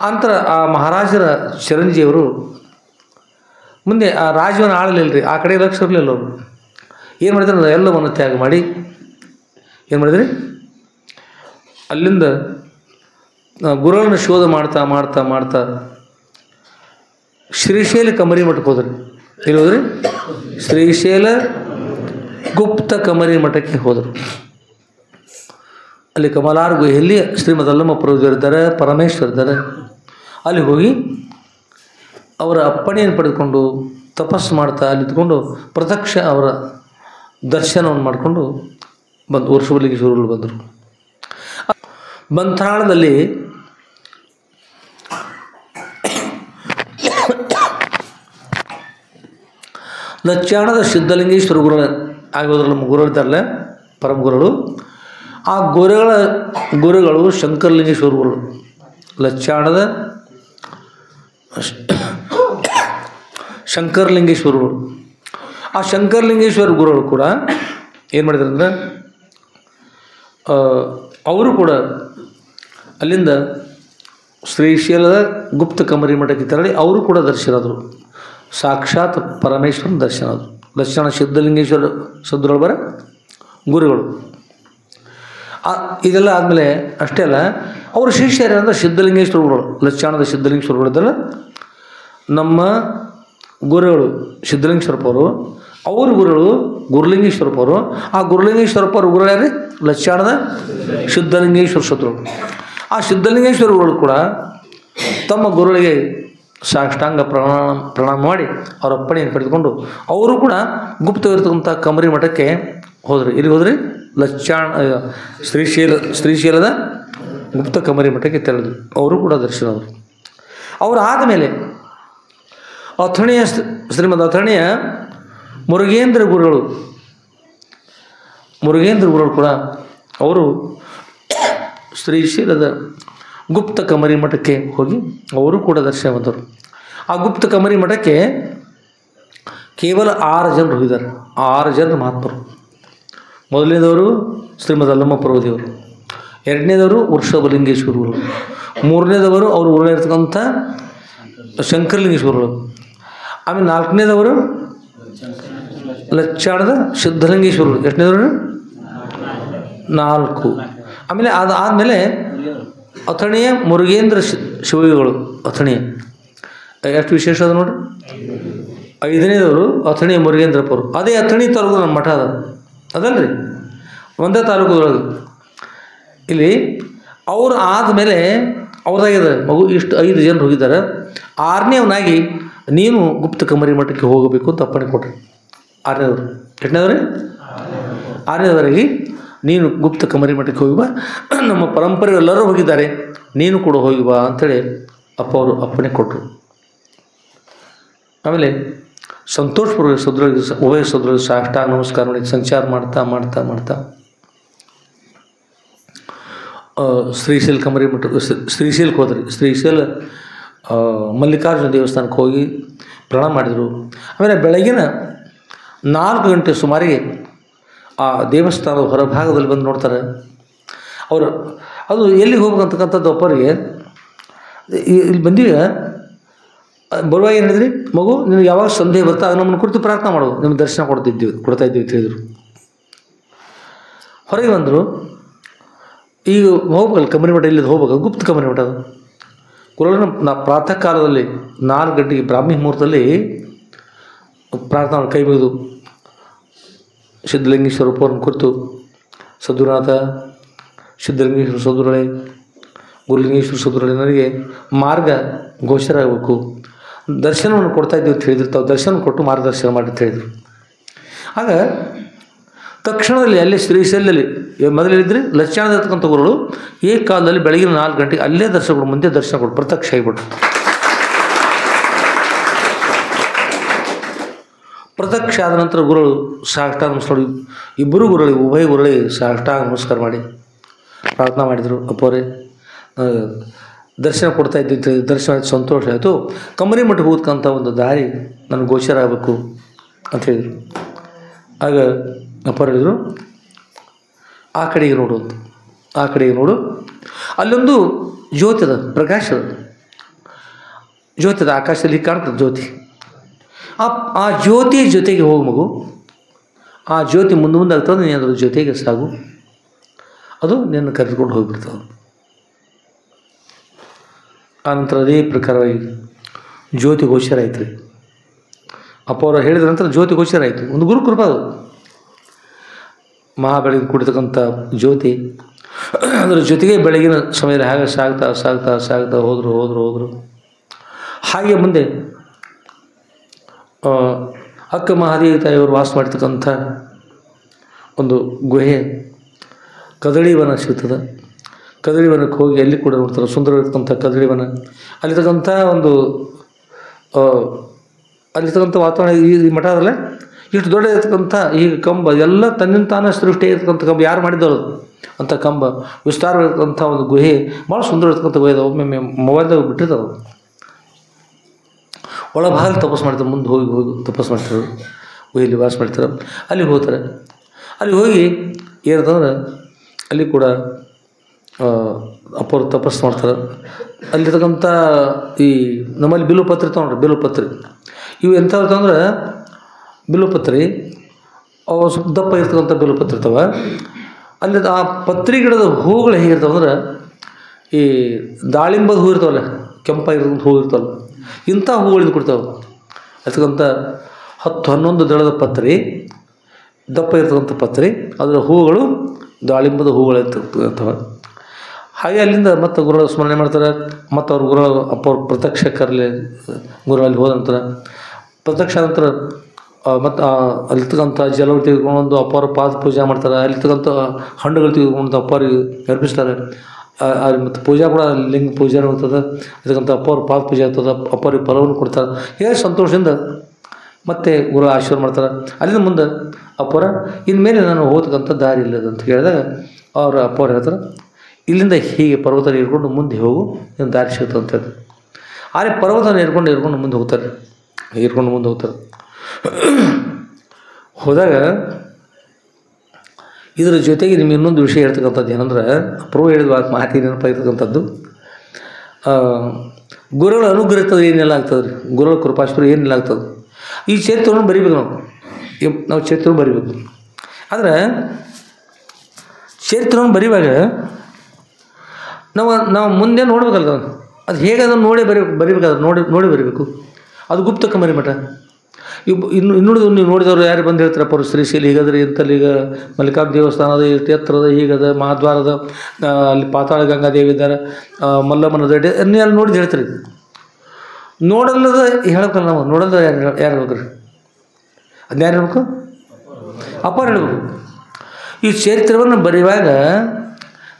ಅಂತರ ಆ ಮಹಾರಾಜರ ಚಿರಂಜೀವರು ಮುಂದೆ ಆ ರಾಜ್ಯವನ್ನು ಆಳಲಿಲ್ಲ ರೀ. ಆ ಕಡೆ ಲಕ್ಷ ಇರಲಿಲ್ಲ ಅವರು. ಏನು ಮಾಡಿದ್ರೆ ಎಲ್ಲವನ್ನು ತ್ಯಾಗ ಮಾಡಿ ಏನು ಮಾಡಿದ್ರಿ, ಅಲ್ಲಿಂದ ಗುರುಗಳನ್ನು ಶೋಧ ಮಾಡ್ತಾ ಮಾಡ್ತಾ ಮಾಡ್ತಾ ಶ್ರೀಶೈಲ ಕಮರಿ ಮಠಕ್ಕೆ ಹೋದ್ರಿ. ಎಲ್ಲಿ ಹೋದ್ರಿ? ಶ್ರೀಶೈಲ ಗುಪ್ತ ಕಮರಿ ಮಠಕ್ಕೆ ಹೋದರು. ಅಲ್ಲಿ ಕಮಲಾರ್ ಗುಹೆಯಲ್ಲಿ ಶ್ರೀಮದ್ ಅಲ್ಲಮ್ಮ ಪ್ರಭುದೇವರು ಇದ್ದಾರೆ, ಪರಮೇಶ್ವರ್ ಇದ್ದಾರೆ. ಅಲ್ಲಿ ಹೋಗಿ ಅವರ ಅಪ್ಪಣೆಯನ್ನು ಪಡೆದುಕೊಂಡು ತಪಸ್ಸು ಮಾಡ್ತಾ ಅಲ್ಲಿದ್ದುಕೊಂಡು ಪ್ರತ್ಯಕ್ಷ ಅವರ ದರ್ಶನವನ್ನು ಮಾಡಿಕೊಂಡು ಬಂದು ವೃಷಭಲಿಂಗೇಶ್ವರರು ಬಂದರು. ಮಂತ್ರಾಳದಲ್ಲಿ ಲಚ್ಚಾಣದ ಸಿದ್ಧಲಿಂಗೇಶ್ವರ ಗುರುಗಳ ಆಗೋದ್ರಲ್ಲ ಗುರುಗಳು ಇದ್ದಾರಲ್ಲ ಪರಮ ಗುರುಗಳು. ಆ ಗುರುಗಳು ಶಂಕರಲಿಂಗೇಶ್ವರ ಗುರುಗಳು. ಲಚ್ಚಾಣದ ಶಂಕರಲಿಂಗೇಶ್ವರಗಳು. ಆ ಶಂಕರಲಿಂಗೇಶ್ವರ ಗುರುಗಳು ಕೂಡ ಏನು ಮಾಡಿದ್ರು ಅಂದರೆ ಅವರು ಕೂಡ ಅಲ್ಲಿಂದ ಶ್ರೀಶೈಲದ ಗುಪ್ತ ಕಮರಿ ಮಠಕ್ಕೆ ತೆರಳಿ ಅವರು ಕೂಡ ದರ್ಶನಾದರು. ಸಾಕ್ಷಾತ್ ಪರಮೇಶ್ವರನ ದರ್ಶನ ಆದರು. ಲಕ್ಷಣ ಸಿದ್ಧಲಿಂಗೇಶ್ವರ ಸದ್ಗುರುಗಳ ಗುರುಗಳು. ಇದೆಲ್ಲ ಆದಮೇಲೆ ಅಷ್ಟೇ ಅಲ್ಲ, ಅವರು ಶಿಷ್ಯರು ಅಂದರೆ ಸಿದ್ಧಲಿಂಗೇಶ್ವರ ಗುರುಗಳು. ಲಕ್ಷಣದ ಸಿದ್ಧಲಿಂಗೇಶ್ವರ ಗುರುಗಳಿದ್ದಲ್ಲ, ನಮ್ಮ ಗುರುಗಳು ಸಿದ್ಧಲಿಂಗೇಶ್ವರಪ್ಪವರು, ಅವ್ರ ಗುರುಗಳು ಗುರುಲಿಂಗೇಶ್ವರಪ್ಪವರು. ಆ ಗುರುಲಿಂಗೇಶ್ವರಪ್ಪವ್ರ ಗುರುಗಳು ಯಾರು? ಲಕ್ಷಣದ ಸಿದ್ಧಲಿಂಗೇಶ್ವರ ಸದ್ಗುರುಗಳು. ಆ ಸಿದ್ಧಲಿಂಗೇಶ್ವರ ಗುರುಗಳು ಕೂಡ ತಮ್ಮ ಗುರುಗಳಿಗೆ ಸಾಷ್ಟಾಂಗ ಪ್ರಣಾಮ ಮಾಡಿ ಅವರ ಅಪ್ಪಣೆಯನ್ನು ಪಡೆದುಕೊಂಡು ಅವರು ಕೂಡ ಗುಪ್ತವಿರತಕ್ಕಂಥ ಕಮರಿ ಮಠಕ್ಕೆ ಹೋದ್ರಿ. ಇಲ್ಲಿ ಹೋದ್ರಿ ಶ್ರೀಶೈಲದ ಗುಪ್ತ ಕಮರಿ ಮಠಕ್ಕೆ ತೆರಳಿದ್ರು. ಅವರು ಕೂಡ ದರ್ಶನವರು. ಅವರು ಆದಮೇಲೆ ಶ್ರೀಮದ್ ಅಥಣಿಯ ಮುರುಗೇಂದ್ರ ಗುರುಗಳು ಕೂಡ ಅವರು ಶ್ರೀಶೈಲದ ಗುಪ್ತ ಕಮರಿ ಮಠಕ್ಕೆ ಹೋಗಿ ಅವರು ಕೂಡ ದರ್ಶನ ಬಂದರು. ಆ ಗುಪ್ತ ಕಮರಿ ಮಠಕ್ಕೆ ಕೇವಲ 6 ಜನರು ಹೋಗಿದ್ದಾರೆ. 6 ಜನರು ಮಹಾತ್ಮರು. ಮೊದಲನೇದವರು ಶ್ರೀಮದ್ ಅಲ್ಲಮ್ಮ ಪ್ರಭುದೇವರು, ಎರಡನೇದವರು ವೃಷಭಲಿಂಗೇಶ್ವರರು, ಮೂರನೇದವರು ಅವರು ಊರಲ್ಲಿರ್ತಕ್ಕಂಥ ಶಂಕರಲಿಂಗೇಶ್ವರರು, ಆಮೇಲೆ 4ನೇದವರು ಲಚ್ಚಾಣದ ಸಿದ್ಧಲಿಂಗೇಶ್ವರರು, ಎಷ್ಟನೇದವರು 4. ಆಮೇಲೆ ಆದಮೇಲೆ ಅಥಣಿಯ ಮುರುಗೇಂದ್ರ ಶಿವಯೋಗಿಗಳು. ಅಥಣಿಯ ಎಷ್ಟು ವಿಶೇಷ ಅದ ನೋಡ್ರಿ. 5ನೇದವರು ಅಥಣಿಯ ಮುರುಗೇಂದ್ರಪ್ಪರು. ಅದೇ ಅಥಣಿ ತಾಲೂಕು ನಮ್ಮ ಮಠ ಅದಲ್ರಿ, ಒಂದೇ ತಾಲೂಕುದೊಳಗೆ. ಇಲ್ಲಿ ಅವರು ಆದಮೇಲೆ ಅವ್ರದಾಗಿದೆ ಮಗು. ಇಷ್ಟು 5 ಜನರು ಹೋಗಿದ್ದಾರೆ. 6ನೇವನಾಗಿ ನೀನು ಗುಪ್ತ ಕಮರಿ ಮಠಕ್ಕೆ ಹೋಗಬೇಕು ಅಂತ ಅಪ್ಪಣೆ ಕೊಟ್ರಿ. 6ನೇದವರು. ಎಷ್ಟನೇದವ್ರಿ? 6ನೇದವರೆಗೆ ನೀನು ಗುಪ್ತ ಕಮರಿ ಮಠಕ್ಕೆ ಹೋಗಿ ಬಾ, ನಮ್ಮ ಪರಂಪರೆ ಎಲ್ಲರೂ ಹೋಗಿದ್ದಾರೆ, ನೀನು ಕೂಡ ಹೋಗಿ ಬಾ ಅಂಥೇಳಿ ಅವರು ಅಪ್ಪಣೆ ಕೊಟ್ಟರು. ಆಮೇಲೆ ಸಂತೋಷಪುರ ಸದ್ರುಗಳಿಗೆ ಉಭಯ ಸದ್ರುಗಳಿಗೆ ಸಾಷ್ಟಾಂಗ ನಮಸ್ಕಾರ ಮಾಡಿ ಸಂಚಾರ ಮಾಡ್ತಾ ಮಾಡ್ತಾ ಮಾಡ್ತಾ ಶ್ರೀಶೈಲ ಕಮರಿ ಮಠ ಶ್ರೀಶೈಲಕ್ಕೆ ಹೋದ್ರಿ. ಶ್ರೀಶೈಲ ಮಲ್ಲಿಕಾರ್ಜುನ ದೇವಸ್ಥಾನಕ್ಕೆ ಹೋಗಿ ಪ್ರಣಾಮ ಮಾಡಿದರು. ಆಮೇಲೆ ಬೆಳಗಿನ 4 ಗಂಟೆ ಸುಮಾರಿಗೆ ಆ ದೇವಸ್ಥಾನದ ಹೊರಭಾಗದಲ್ಲಿ ಬಂದು ನೋಡ್ತಾರೆ ಅವರು. ಅದು ಎಲ್ಲಿಗೆ ಹೋಗ್ಬೇಕಂತಕ್ಕಂಥದ್ದು ಒಬ್ಬರಿಗೆ ಇಲ್ಲಿ ಬಂದೀಗ ಬರುವಾಗ ಏನು ಹೇಳಿದ್ರಿ, ಮಗು ನಿನಗೆ ಯಾವಾಗ ಸಂದೇಹ ಬರ್ತಾ ಅದು ನಮ್ಮನ್ನು ಕುರಿತು ಪ್ರಾರ್ಥನೆ ಮಾಡೋದು, ನಿಮ್ಗೆ ದರ್ಶನ ಕೊಡ್ತಾ ಇದ್ದೀವಿ ಅಂತ ಹೇಳಿದರು. ಹೊರಗೆ ಬಂದರು. ಈಗ ಹೋಗ್ಬೇಕಲ್ಲ ಕಮರಿ ಮಠ, ಇಲ್ಲಿದ್ದು ಹೋಗ್ಬೇಕು, ಗುಪ್ತ ಕಮರಿ ಮಠ ಅದು. ಗುರುಗಳನ್ನ ಪ್ರಾತಃ ಕಾಲದಲ್ಲಿ 4 ಗಂಟೆಗೆ ಬ್ರಾಹ್ಮಿ ಮುಹೂರ್ತದಲ್ಲಿ ಪ್ರಾರ್ಥನೆ ಕೈ ಮುಗಿದು ಸಿದ್ಧಲಿಂಗೇಶ್ವರಪ್ಪವ್ರನ್ನ ಕುರಿತು ಸದ್ಗುರುನಾಥ ಸಿದ್ಧಲಿಂಗೇಶ್ವರ ಸದ್ಗುರುಗಳೇ, ಗುರುಲಿಂಗೇಶ್ವರ ಸದ್ಗುರುಗಳೇ, ನನಗೆ ಮಾರ್ಗ ಗೋಚರ ಆಗಬೇಕು, ದರ್ಶನವನ್ನು ಕೊಡ್ತಾ ಇದ್ದೀವಿ ಅಂತ ಹೇಳಿದ್ರು. ತಾವು ದರ್ಶನ ಕೊಟ್ಟು ಮಾರ್ಗದರ್ಶನ ಮಾಡಿ ಅಂತ ಹೇಳಿದರು. ಆಗ ತಕ್ಷಣದಲ್ಲಿ ಅಲ್ಲೇ ಶ್ರೀಶೈಲದಲ್ಲಿ ಮೊದಲಿದ್ದರೆ ಲಚ್ಚಾಣದಿರ್ತಕ್ಕಂಥ ಗುರುಗಳು ಈ ಕಾಲದಲ್ಲಿ ಬೆಳಗಿನ 4 ಗಂಟೆಗೆ ಅಲ್ಲೇ ದರ್ಶನ ಮುಂದೆ ದರ್ಶನ ಕೊಡು ಪ್ರತ್ಯಕ್ಷ ಆಗಿಬಿಟ್ರು. ಪ್ರತ್ಯಕ್ಷ ಆದ ನಂತರ ಗುರುಗಳು ಸಾಷ್ಟಾಂಗ ನಮಸ್ಕಾರ, ಇಬ್ಬರು ಗುರುಗಳಿಗೆ ಉಭಯ ಗುರುಗಳಿಗೆ ಸಾಷ್ಟಾಂಗ ನಮಸ್ಕಾರ ಮಾಡಿ ಪ್ರಾರ್ಥನಾ ಮಾಡಿದರು. ಅಪ್ಪವರೇ, ದರ್ಶನ ಕೊಡ್ತಾ ಇದ್ದಿದ್ದು ದರ್ಶನ ಆಯ್ತು, ಸಂತೋಷ ಆಯಿತು. ಕಮ್ಮರಿ ಮಠಕ್ಕೆ ಹೋಗ್ತಕ್ಕಂಥ ಒಂದು ದಾರಿ ನನಗೆ ಗೋಚರ ಆಗಬೇಕು ಅಂತ ಹೇಳಿದರು. ಆಗ ಅಪ್ಪ ಹೇಳಿದರು, ಆ ಕಡೆಗೆ ನೋಡು ಅಂತ. ಆ ಕಡೆಗೆ ನೋಡು, ಅಲ್ಲೊಂದು ಜ್ಯೋತಿ ಅದ, ಪ್ರಕಾಶ ಅದ, ಜ್ಯೋತಿ ಅದ, ಆಕಾಶದಲ್ಲಿ ಕಾಣ್ತದೆ ಜ್ಯೋತಿ. ಆ ಜ್ಯೋತಿ ಜೊತೆಗೆ ಹೋಗು ಮಗು. ಆ ಜ್ಯೋತಿ ಮುಂದೆ ಆಗ್ತದೆ, ನೀನು ಅದ್ರ ಜೊತೆಗೆ ಸಾಗು, ಅದು ನಿನ್ನ ಕರೆದುಕೊಂಡು ಹೋಗಿಬಿಡ್ತದೆ. ಆನಂತರ ಅದೇ ಪ್ರಕಾರವಾಗಿ ಜ್ಯೋತಿ ಗೋಚರ ಆಯ್ತು ರೀ. ಅಪ್ಪ ಅವರು ಹೇಳಿದ ನಂತರ ಜ್ಯೋತಿ ಗೋಚರ ಆಯಿತು. ಒಂದು ಗುರುಕೃಪ ಅದು, ಮಹಾಬೆಳಗಿನ ಕುಡಿತಕ್ಕಂಥ ಜ್ಯೋತಿ. ಅದರ ಜೊತೆಗೆ ಬೆಳಗಿನ ಸಮಯದಲ್ಲಿ ಹಾಗೆ ಸಾಗ್ತಾ ಸಾಗ್ತಾ ಸಾಗ್ತಾ ಹೋದರು. ಹಾಗೆ ಮುಂದೆ ಅಕ್ಕ ಮಹಾದೇವಿ ತಾಯಿಯವರು ವಾಸ ಮಾಡ್ತಕ್ಕಂಥ ಒಂದು ಗುಹೆ ಕದಳಿವನ ಸಿಗ್ತದೆ. ಕದಳಿವನಕ್ಕೆ ಹೋಗಿ ಅಲ್ಲಿ ಕೂಡ ನೋಡ್ತಾರೆ, ಸುಂದರವಾಗಿರ್ತಕ್ಕಂಥ ಕದಳಿವನ. ಅಲ್ಲಿರ್ತಕ್ಕಂಥ ಒಂದು ಅಲ್ಲಿರ್ತಕ್ಕಂಥ ವಾತಾವರಣ, ಈ ಮಠ ಅದಲ್ಲ ಇಷ್ಟು ದೊಡ್ಡ ಇರ್ತಕ್ಕಂಥ ಈ ಕಂಬ ಎಲ್ಲ ತನ್ನಿಂದ ತಾನೇ ಸೃಷ್ಟಿ ಇರ್ತಕ್ಕಂಥ ಕಂಬ, ಯಾರು ಮಾಡಿದವರು ಅಂಥ ಕಂಬ, ವಿಸ್ತಾರವಾಗಿರ್ತಕ್ಕಂಥ ಒಂದು ಗುಹೆ, ಭಾಳ ಸುಂದರ ಇರ್ತಕ್ಕಂಥ ಗುಹೆ. ಒಮ್ಮೆ ಮೊಬೈಲ್ದಾಗ ಬಿಟ್ಟಿರ್ತಾವೆ. ಒಳಭಾಗ ತಪಸ್ಸು ಮಾಡ್ತಾರೆ, ಮುಂದೆ ಹೋಗಿ ತಪಸ್ಸು ಮಾಡ್ತಾರೆ, ಗುಹೆಯಲ್ಲಿ ವಾಸ ಮಾಡ್ತಾರೆ. ಅಲ್ಲಿ ಹೋಗ್ತಾರೆ. ಅಲ್ಲಿ ಹೋಗಿ ಏನಂತಂದ್ರೆ ಅಲ್ಲಿ ಕೂಡ ಅಪ್ಪರು ತಪಸ್ಸು ಮಾಡ್ತಾರೆ. ಅಲ್ಲಿರ್ತಕ್ಕಂಥ ಈ ನಮ್ಮಲ್ಲಿ ಬಿಲ್ವಪತ್ರೆ ತೊಗೊಂಡ್ರೆ, ಬಿಲ್ವಪತ್ರೆ ಇವು ಎಂಥವ್ರು ಬಿಲ್ವಪತ್ರೆ ಅವು ಸ್ವಲ್ಪ ದಪ್ಪ ಇರ್ತಕ್ಕಂಥ ಬಿಲ್ವಪತ್ರೆ ಇರ್ತಾವೆ. ಅಲ್ಲಿ ಆ ಪತ್ರಿ ಗಿಡದ ಹೂಗಳು ಹೇಗಿರ್ತಾವೆ ಅಂದ್ರೆ, ಈ ದಾಳಿಂಬದ ಹೂ ಇರ್ತಾವಲ್ಲ, ಕೆಂಪಾಗಿರ್ತಕ್ಕಂಥ ಹೂ ಇರ್ತಾವಲ್ಲ, ಇಂಥ ಹೂಗಳಿಂದ ಕೊಡ್ತಾವೆ. ಇರ್ತಕ್ಕಂಥ 10-11 ದಳದ ಪತ್ರಿ, ದಪ್ಪ ಇರ್ತಕ್ಕಂಥ ಪತ್ರಿ, ಅದರ ಹೂಗಳು ದಾಳಿಂಬದ ಹೂಗಳು ಇರ್ತವೆ. ಹಾಗೆ ಅಲ್ಲಿಂದ ಮತ್ತು ಗುರುಗಳ ಸ್ಮರಣೆ ಮಾಡ್ತಾರೆ. ಮತ್ತು ಅವ್ರ ಗುರುಗಳ ಅಪ್ಪ ಅವ್ರ ಪ್ರತ್ಯಕ್ಷ ಕರಲಿ ಗುರುಗಳಲ್ಲಿ ಹೋದ ನಂತರ ಪ್ರತ್ಯಕ್ಷ ನಂತರ ಮತ್ತು ಅಲ್ಲಿರ್ತಕ್ಕಂಥ ಜಲವು ತೆಗೆದುಕೊಂಡು ಅಪ್ಪವ್ರ ಪಾದ ಪೂಜೆ ಮಾಡ್ತಾರೆ. ಅಲ್ಲಿರ್ತಕ್ಕಂಥ ಹಣ್ಣುಗಳು ತೆಗೆದುಕೊಂಡು ಅಪ್ಪವ್ರಿಗೆ ಅರ್ಪಿಸ್ತಾರೆ. ಅಲ್ಲಿ ಮತ್ತು ಪೂಜೆ ಕೂಡ ಲಿಂಗ ಪೂಜೆ ಆಗ್ತದೆ. ಇರ್ತಕ್ಕಂಥ ಅಪ್ಪವ್ರ ಪಾದ ಪೂಜೆ ಆಗ್ತದೆ. ಅಪ್ಪವ್ರಿಗೆ ಫಲವನ್ನು ಕೊಡ್ತಾರೆ. ಹೇಗೆ ಸಂತೋಷದಿಂದ ಮತ್ತು ಗುರು ಆಶೀರ್ವಾದ ಮಾಡ್ತಾರೆ. ಅಲ್ಲಿಂದ ಮುಂದೆ ಅಪ್ಪವ್ರ ಇನ್ಮೇಲೆ ನಾನು ಹೋಗ್ತಕ್ಕಂಥ ದಾರಿ ಇಲ್ಲದಂತ ಹೇಳಿದಾಗ ಅವ್ರ ಅಪ್ಪವ್ರು ಹೇಳ್ತಾರೆ, ಇಲ್ಲಿಂದ ಹೀಗೆ ಪರ್ವತ ಏರ್ಕೊಂಡು ಮುಂದೆ ಹೋಗು, ಏನು ದಾರಿ ಸಿಗ್ತದೆ ಅಂತ ಹೇಳ್ತಾರೆ. ಆದರೆ ಪರ್ವತನ ಏರ್ಕೊಂಡು ಮುಂದೆ ಹೋಗ್ತಾರೆ. ಹೋದಾಗ ಇದರ ಜೊತೆಗೆ ನಿಮ್ಗೆ ಇನ್ನೊಂದು ವಿಷಯ ಹೇಳ್ತಕ್ಕಂಥದ್ದು ಏನಂದ್ರೆ, ಪ್ರಭು ಹೇಳಿದ ಮಾತಿ ನೆನಪಾಗಿರ್ತಕ್ಕಂಥದ್ದು, ಗುರುಗಳ ಅನುಗ್ರಹ ಇರ್ತದೆ, ಏನೆಲ್ಲ ಆಗ್ತದೆ ರೀ, ಗುರುಗಳ ಕೃಪಾಶ್ವರ ಏನೆಲ್ಲ ಆಗ್ತದೆ. ಈ ಚರಿತ್ರವನ್ನು ಬರಿಬೇಕು ನಾವು ಚರಿತ್ರವನ್ನು ಬರಿಬೇಕು. ಆದರೆ ಚರಿತ್ರವನ್ನು ಬರೆಯುವಾಗ ನಾವು ಮುಂದೆ ನೋಡ್ಬೇಕಲ್ಲ, ಅದು ಹೇಗೆ ಅದನ್ನು ನೋಡಿ ಬರಿಬೇಕಾದ್ರೆ ನೋಡಿ ಬರೀಬೇಕು. ಅದು ಗುಪ್ತ ಕಮ್ಮರಿ ಮಠ. ಇನ್ನುಳಿದು ನೀವು ನೋಡಿದವರು ಯಾರು ಬಂದು ಹೇಳ್ತಾರಪ್ಪ, ಅವರು ಶ್ರೀಶೈಲ ಹೀಗದ್ರಿ, ಇಂಥಲ್ಲಿ ಈಗ ಮಲ್ಲಿಕಾರ್ಜುನ ದೇವಸ್ಥಾನದ ಇಷ್ಟು ಎತ್ತರದ ಹೀಗದ, ಮಹಾದ್ವಾರದ ಅಲ್ಲಿ ಪಾತಾಳ ಗಂಗಾದೇವಿ ಇದ್ದಾರೆ, ಮಲ್ಲಮ್ಮನ ದಡ್ಡಿ ಅಲ್ಲಿ ನೋಡಿದ್ದು ಹೇಳ್ತಾರೆ. ನೋಡಲ್ಲದ ಹೇಳ್ಬೇಕಲ್ಲ, ನಾವು ನೋಡಲ್ಲ ಯಾರು ಹೇಳ್ಬೇಕ್ರಿ, ಅದನ್ನ ಯಾರು ಹೇಳ್ಬೇಕು? ಅಪ್ಪ ಹೇಳ್ಬೇಕು. ಈ ಚರಿತ್ರವನ್ನು ಬರೆಯುವಾಗ